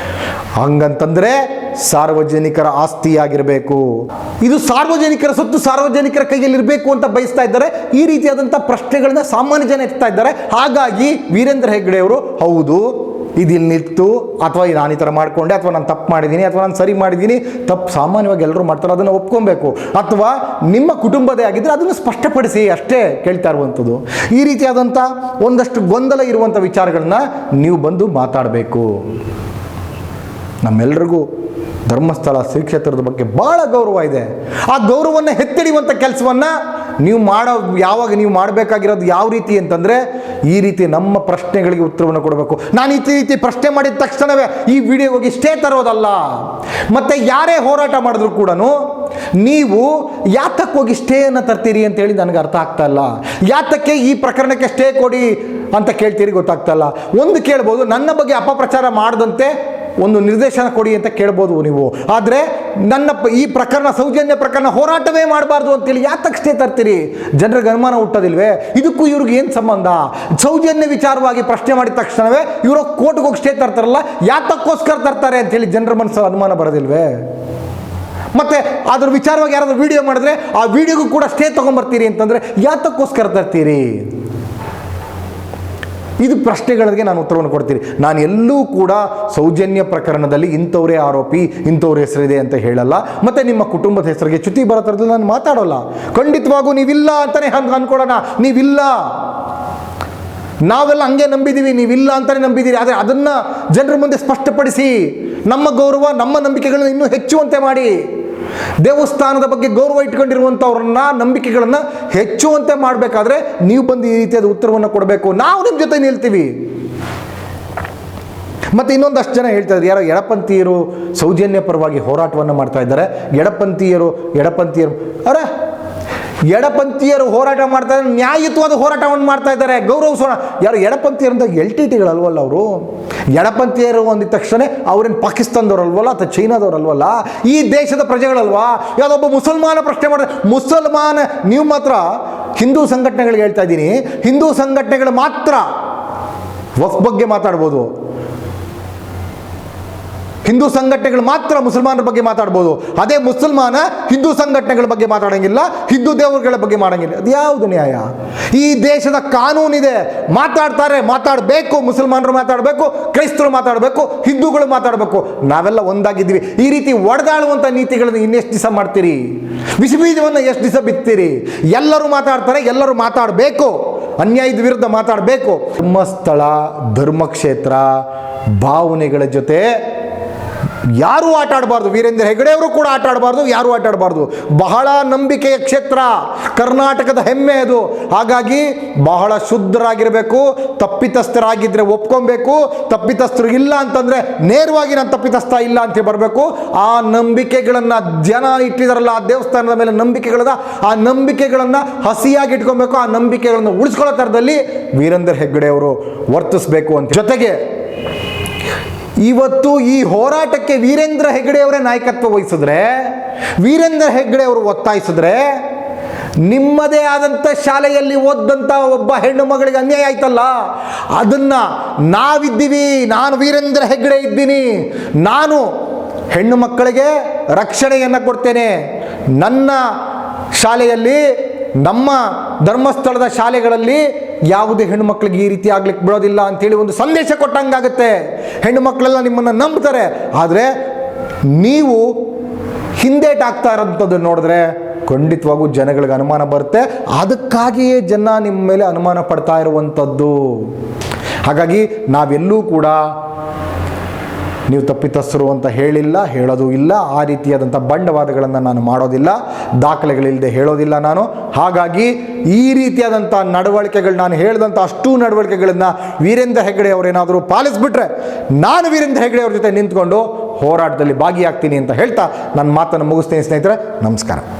ಹಂಗಂತಂದ್ರೆ ಸಾರ್ವಜನಿಕರ ಆಸ್ತಿಯಾಗಿರಬೇಕು. ಇದು ಸಾರ್ವಜನಿಕರ ಸೊತ್ತು ಸಾರ್ವಜನಿಕರ ಕೈಯಲ್ಲಿರಬೇಕು ಅಂತ ಬಯಸ್ತಾ ಇದ್ದಾರೆ. ಈ ರೀತಿಯಾದಂಥ ಪ್ರಶ್ನೆಗಳನ್ನ ಸಾಮಾನ್ಯ ಜನ ಎತ್ತಾ ಇದ್ದಾರೆ. ಹಾಗಾಗಿ ವೀರೇಂದ್ರ ಹೆಗ್ಗಡೆ ಅವರು ಹೌದು ಇದು ಇಲ್ಲಿ ನಿಂತು, ಅಥವಾ ನಾನು ಈ ಥರ ಮಾಡಿಕೊಂಡೆ, ಅಥವಾ ನಾನು ತಪ್ಪು ಮಾಡಿದ್ದೀನಿ, ಅಥವಾ ನಾನು ಸರಿ ಮಾಡಿದ್ದೀನಿ, ತಪ್ಪು ಸಾಮಾನ್ಯವಾಗಿ ಎಲ್ಲರೂ ಮಾಡ್ತಾರೆ, ಅದನ್ನು ಒಪ್ಕೊಬೇಕು. ಅಥವಾ ನಿಮ್ಮ ಕುಟುಂಬದೇ ಆಗಿದ್ದರೆ ಅದನ್ನು ಸ್ಪಷ್ಟಪಡಿಸಿ ಅಷ್ಟೇ ಕೇಳ್ತಾ ಇರುವಂಥದ್ದು. ಈ ರೀತಿಯಾದಂಥ ಒಂದಷ್ಟು ಗೊಂದಲ ಇರುವಂಥ ವಿಚಾರಗಳನ್ನ ನೀವು ಬಂದು ಮಾತಾಡಬೇಕು. ನಮ್ಮೆಲ್ಲರಿಗೂ ಧರ್ಮಸ್ಥಳ ಶ್ರೀ ಕ್ಷೇತ್ರದ ಬಗ್ಗೆ ಭಾಳ ಗೌರವ ಇದೆ. ಆ ಗೌರವವನ್ನು ಎತ್ತಿಡಿಯುವಂಥ ಕೆಲಸವನ್ನು ಯಾವಾಗ ನೀವು ಮಾಡಬೇಕಾಗಿರೋದು ಯಾವ ರೀತಿ ಅಂತಂದರೆ, ಈ ರೀತಿ ನಮ್ಮ ಪ್ರಶ್ನೆಗಳಿಗೆ ಉತ್ತರವನ್ನು ಕೊಡಬೇಕು. ನಾನು ಈ ರೀತಿ ಪ್ರಶ್ನೆ ಮಾಡಿದ ತಕ್ಷಣವೇ ಈ ವಿಡಿಯೋ ಹೋಗಿ ಸ್ಟೇ ತರೋದಲ್ಲ. ಮತ್ತು ಯಾರೇ ಹೋರಾಟ ಮಾಡಿದ್ರು ಕೂಡ ನೀವು ಯಾತಕ್ಕೆ ಹೋಗಿ ಸ್ಟೇಯನ್ನು ತರ್ತೀರಿ ಅಂತೇಳಿ ನನಗೆ ಅರ್ಥ ಆಗ್ತಾ ಇಲ್ಲ. ಯಾತಕ್ಕೆ ಈ ಪ್ರಕರಣಕ್ಕೆ ಸ್ಟೇ ಕೊಡಿ ಅಂತ ಕೇಳ್ತೀರಿ ಗೊತ್ತಾಗ್ತಾ ಇಲ್ಲ. ಒಂದು ಕೇಳ್ಬೋದು, ನನ್ನ ಬಗ್ಗೆ ಅಪಪ್ರಚಾರ ಮಾಡದಂತೆ ಒಂದು ನಿರ್ದೇಶನ ಕೊಡಿ ಅಂತ ಕೇಳ್ಬೋದು ನೀವು. ಆದರೆ ಈ ಪ್ರಕರಣ ಸೌಜನ್ಯ ಪ್ರಕರಣ ಹೋರಾಟವೇ ಮಾಡಬಾರ್ದು ಅಂತೇಳಿ ಯಾತಕ್ಕೆ ಸ್ಟೇ ತರ್ತೀರಿ? ಜನರಿಗೆ ಅನುಮಾನ ಹುಟ್ಟೋದಿಲ್ವೇ? ಇದಕ್ಕೂ ಇವ್ರಿಗೆ ಏನು ಸಂಬಂಧ? ಸೌಜನ್ಯ ವಿಚಾರವಾಗಿ ಪ್ರಶ್ನೆ ಮಾಡಿದ ತಕ್ಷಣವೇ ಇವರು ಕೋರ್ಟ್ಗೆ ಹೋಗಿ ಸ್ಟೇ ತರ್ತಾರಲ್ಲ, ಯಾತಕ್ಕೋಸ್ಕರ ತರ್ತಾರೆ ಅಂತೇಳಿ ಜನರ ಮನಸ್ಸು ಅನುಮಾನ ಬರೋದಿಲ್ವೇ? ಮತ್ತೆ ಅದ್ರ ವಿಚಾರವಾಗಿ ಯಾರಾದರೂ ವಿಡಿಯೋ ಮಾಡಿದ್ರೆ ಆ ವಿಡಿಯೋಗೂ ಕೂಡ ಸ್ಟೇ ತೊಗೊಂಬರ್ತೀರಿ ಅಂತಂದರೆ ಯಾತಕ್ಕೋಸ್ಕರ ತರ್ತೀರಿ? ಇದು ಪ್ರಶ್ನೆಗಳಿಗೆ ನಾನು ಉತ್ತರವನ್ನು ಕೊಡ್ತೀನಿ. ನಾನು ಎಲ್ಲೂ ಕೂಡ ಸೌಜನ್ಯ ಪ್ರಕರಣದಲ್ಲಿ ಇಂಥವರೇ ಆರೋಪಿ, ಇಂಥವ್ರ ಹೆಸರಿದೆ ಅಂತ ಹೇಳಲ್ಲ. ಮತ್ತು ನಿಮ್ಮ ಕುಟುಂಬದ ಹೆಸರಿಗೆ ಚ್ಯುತಿ ಬರೋ ಥರದಲ್ಲಿ ನಾನು ಮಾತಾಡೋಲ್ಲ. ಖಂಡಿತವಾಗೂ ನೀವಿಲ್ಲ ಅಂತಲೇ ಅಂದ್ಕೊಡೋಣ. ನೀವಿಲ್ಲ, ನಾವೆಲ್ಲ ಹಂಗೆ ನಂಬಿದ್ದೀವಿ, ನೀವಿಲ್ಲ ಅಂತಲೇ ನಂಬಿದ್ದೀರಿ. ಆದರೆ ಅದನ್ನು ಜನರ ಮುಂದೆ ಸ್ಪಷ್ಟಪಡಿಸಿ, ನಮ್ಮ ಗೌರವ ನಮ್ಮ ನಂಬಿಕೆಗಳನ್ನು ಇನ್ನೂ ಹೆಚ್ಚುವಂತೆ ಮಾಡಿ. ದೇವಸ್ಥಾನದ ಬಗ್ಗೆ ಗೌರವ ಇಟ್ಕೊಂಡಿರುವಂಥವ್ರನ್ನ ನಂಬಿಕೆಗಳನ್ನು ಹೆಚ್ಚುವಂತೆ ಮಾಡಬೇಕಾದ್ರೆ ನೀವು ಬಂದು ಈ ರೀತಿಯಾದ ಉತ್ತರವನ್ನು ಕೊಡಬೇಕು. ನಾವು ನಿಮ್ಮ ಜೊತೆ ನಿಲ್ತೀವಿ. ಮತ್ತು ಇನ್ನೊಂದಷ್ಟು ಜನ ಹೇಳ್ತಾ ಇದ್ದಾರೆ, ಯಾರೋ ಎಡಪಂಥೀಯರು ಸೌಜನ್ಯ ಪರವಾಗಿ ಹೋರಾಟವನ್ನು ಮಾಡ್ತಾ ಇದ್ದಾರೆ. ಎಡಪಂಥೀಯರು ಎಡಪಂಥೀಯರು ಹೋರಾಟ ಮಾಡ್ತಾ ಇದ್ದಾರೆ, ನ್ಯಾಯಯುತವಾದ ಹೋರಾಟವನ್ನು ಮಾಡ್ತಾ ಇದ್ದಾರೆ, ಗೌರವಿಸೋಣ. ಯಾರು ಎಡಪಂಥೀಯರು ಅಂತ LTTಗಳಲ್ವಲ್ಲ ಅವರು. ಎಡಪಂಥೀಯರು ಅಂದಿದ ತಕ್ಷಣ ಅವ್ರೇನು ಪಾಕಿಸ್ತಾನದವ್ರಲ್ವಲ್ಲ ಅಥವಾ ಚೈನಾದವ್ರಲ್ವಲ್ಲ, ಈ ದೇಶದ ಪ್ರಜೆಗಳಲ್ವಾ? ಯಾವುದೊಬ್ಬ ಮುಸಲ್ಮಾನ ಪ್ರಶ್ನೆ ಮಾಡಿದ್ರೆ ಮುಸಲ್ಮಾನ, ನೀವು ಮಾತ್ರ ಹಿಂದೂ ಸಂಘಟನೆಗಳಿಗೆ ಹೇಳ್ತಾ ಇದ್ದೀನಿ, ಹಿಂದೂ ಸಂಘಟನೆಗಳು ಮಾತ್ರ ವಕ್ಫ್ ಬಗ್ಗೆ ಮಾತಾಡ್ಬೋದು, ಹಿಂದೂ ಸಂಘಟನೆಗಳು ಮಾತ್ರ ಮುಸಲ್ಮಾನರ ಬಗ್ಗೆ ಮಾತಾಡ್ಬೋದು. ಅದೇ ಮುಸಲ್ಮಾನ ಹಿಂದೂ ಸಂಘಟನೆಗಳ ಬಗ್ಗೆ ಮಾತಾಡೋಂಗಿಲ್ಲ, ಹಿಂದೂ ದೇವರುಗಳ ಬಗ್ಗೆ ಮಾಡೋಂಗಿಲ್ಲ. ಅದು ಯಾವುದು ನ್ಯಾಯ? ಈ ದೇಶದ ಕಾನೂನಿದೆ, ಮಾತಾಡ್ತಾರೆ, ಮಾತಾಡಬೇಕು. ಮುಸಲ್ಮಾನರು ಮಾತಾಡಬೇಕು, ಕ್ರೈಸ್ತರು ಮಾತಾಡಬೇಕು, ಹಿಂದೂಗಳು ಮಾತಾಡಬೇಕು. ನಾವೆಲ್ಲ ಒಂದಾಗಿದ್ದೀವಿ. ಈ ರೀತಿ ಒಡೆದಾಳುವಂಥ ನೀತಿಗಳನ್ನು ಇನ್ನೆಷ್ಟು ದಿವಸ ಮಾಡ್ತೀರಿ? ವಿಷಬೀಜವನ್ನು ಎಷ್ಟು ದಿವಸ ಬಿತ್ತೀರಿ? ಎಲ್ಲರೂ ಮಾತಾಡ್ತಾರೆ, ಎಲ್ಲರೂ ಮಾತಾಡಬೇಕು, ಅನ್ಯಾಯದ ವಿರುದ್ಧ ಮಾತಾಡಬೇಕು. ಧರ್ಮಸ್ಥಳ ಧರ್ಮಕ್ಷೇತ್ರ ಭಾವನೆಗಳ ಜೊತೆ ಯಾರೂ ಆಟ ಆಡಬಾರ್ದು. ವೀರೇಂದ್ರ ಹೆಗ್ಗಡೆ ಅವರು ಕೂಡ ಆಟ ಆಡಬಾರ್ದು, ಯಾರೂ ಆಟ ಆಡಬಾರ್ದು. ಬಹಳ ನಂಬಿಕೆಯ ಕ್ಷೇತ್ರ, ಕರ್ನಾಟಕದ ಹೆಮ್ಮೆ ಅದು. ಹಾಗಾಗಿ ಬಹಳ ಶುದ್ಧರಾಗಿರಬೇಕು. ತಪ್ಪಿತಸ್ಥರಾಗಿದ್ದರೆ ಒಪ್ಕೊಬೇಕು, ತಪ್ಪಿತಸ್ಥರು ಇಲ್ಲ ಅಂತಂದರೆ ನೇರವಾಗಿ ನಾನು ತಪ್ಪಿತಸ್ಥ ಇಲ್ಲ ಅಂತ ಬರಬೇಕು. ಆ ನಂಬಿಕೆಗಳನ್ನು ಜನ ಇಟ್ಟಿದಾರಲ್ಲ, ಆ ದೇವಸ್ಥಾನದ ಮೇಲೆ ನಂಬಿಕೆಗಳನ್ನ, ಆ ನಂಬಿಕೆಗಳನ್ನು ಹಸಿಯಾಗಿ ಇಟ್ಕೊಬೇಕು. ಆ ನಂಬಿಕೆಗಳನ್ನು ಉಳಿಸ್ಕೊಳ್ಳೋ ಥರದಲ್ಲಿ ವೀರೇಂದ್ರ ಹೆಗ್ಗಡೆ ಅವರು ವರ್ತಿಸಬೇಕು ಅಂತ. ಜೊತೆಗೆ ಇವತ್ತು ಈ ಹೋರಾಟಕ್ಕೆ ವೀರೇಂದ್ರ ಹೆಗ್ಗಡೆ ಅವರೇ ನಾಯಕತ್ವ ವಹಿಸಿದ್ರೆ, ವೀರೇಂದ್ರ ಹೆಗ್ಗಡೆ ಅವರು ಒತ್ತಾಯಿಸಿದ್ರೆ, ನಿಮ್ಮದೇ ಆದಂಥ ಶಾಲೆಯಲ್ಲಿ ಓದಂಥ ಒಬ್ಬ ಹೆಣ್ಣು ಮಗಳಿಗೆ ಅನ್ಯಾಯ ಆಯ್ತಲ್ಲ, ಅದನ್ನು ನಾವಿದ್ದೀವಿ, ನಾನು ವೀರೇಂದ್ರ ಹೆಗ್ಗಡೆ ಇದ್ದೀನಿ, ನಾನು ಹೆಣ್ಣು ಮಕ್ಕಳಿಗೆ ರಕ್ಷಣೆಯನ್ನು ಕೊಡ್ತೇನೆ, ನನ್ನ ಶಾಲೆಯಲ್ಲಿ, ನಮ್ಮ ಧರ್ಮಸ್ಥಳದ ಶಾಲೆಗಳಲ್ಲಿ ಯಾವುದೇ ಹೆಣ್ಣು ಮಕ್ಕಳಿಗೆ ಈ ರೀತಿ ಆಗ್ಲಿಕ್ಕೆ ಬಿಡೋದಿಲ್ಲ ಅಂತೇಳಿ ಒಂದು ಸಂದೇಶ ಕೊಟ್ಟಂಗಾಗುತ್ತೆ. ಹೆಣ್ಣು ಮಕ್ಕಳೆಲ್ಲ ನಿಮ್ಮನ್ನು ನಂಬ್ತಾರೆ. ಆದರೆ ನೀವು ಹಿಂದೇಟಾಗ್ತಾ ಇರೋಂಥದ್ದು ನೋಡಿದ್ರೆ ಖಂಡಿತವಾಗೂ ಜನಗಳಿಗೆ ಅನುಮಾನ ಬರುತ್ತೆ. ಅದಕ್ಕಾಗಿಯೇ ಜನ ನಿಮ್ಮ ಮೇಲೆ ಅನುಮಾನ ಪಡ್ತಾ ಇರುವಂಥದ್ದು. ಹಾಗಾಗಿ ನಾವೆಲ್ಲೂ ಕೂಡ ನೀವು ತಪ್ಪಿತಸ್ಥರು ಅಂತ ಹೇಳಿಲ್ಲ, ಹೇಳೋದು ಇಲ್ಲ. ಆ ರೀತಿಯಾದಂಥ ಬಂಡವಾದಗಳನ್ನು ನಾನು ಮಾಡೋದಿಲ್ಲ, ದಾಖಲೆಗಳಿಲ್ಲದೆ ಹೇಳೋದಿಲ್ಲ ನಾನು. ಹಾಗಾಗಿ ಈ ರೀತಿಯಾದಂಥ ನಡವಳಿಕೆಗಳು, ನಾನು ಹೇಳಿದಂಥ ಅಷ್ಟೂ ನಡವಳಿಕೆಗಳನ್ನು ವೀರೇಂದ್ರ ಹೆಗ್ಗಡೆ ಅವರೇನಾದರೂ ಪಾಲಿಸಿಬಿಟ್ರೆ, ನಾನು ವೀರೇಂದ್ರ ಹೆಗ್ಗಡೆ ಅವ್ರ ಜೊತೆ ನಿಂತ್ಕೊಂಡು ಹೋರಾಟದಲ್ಲಿ ಭಾಗಿಯಾಗ್ತೀನಿ ಅಂತ ಹೇಳ್ತಾ ನನ್ನ ಮಾತನ್ನು ಮುಗಿಸ್ತೀನಿ ಸ್ನೇಹಿತರೆ. ನಮಸ್ಕಾರ.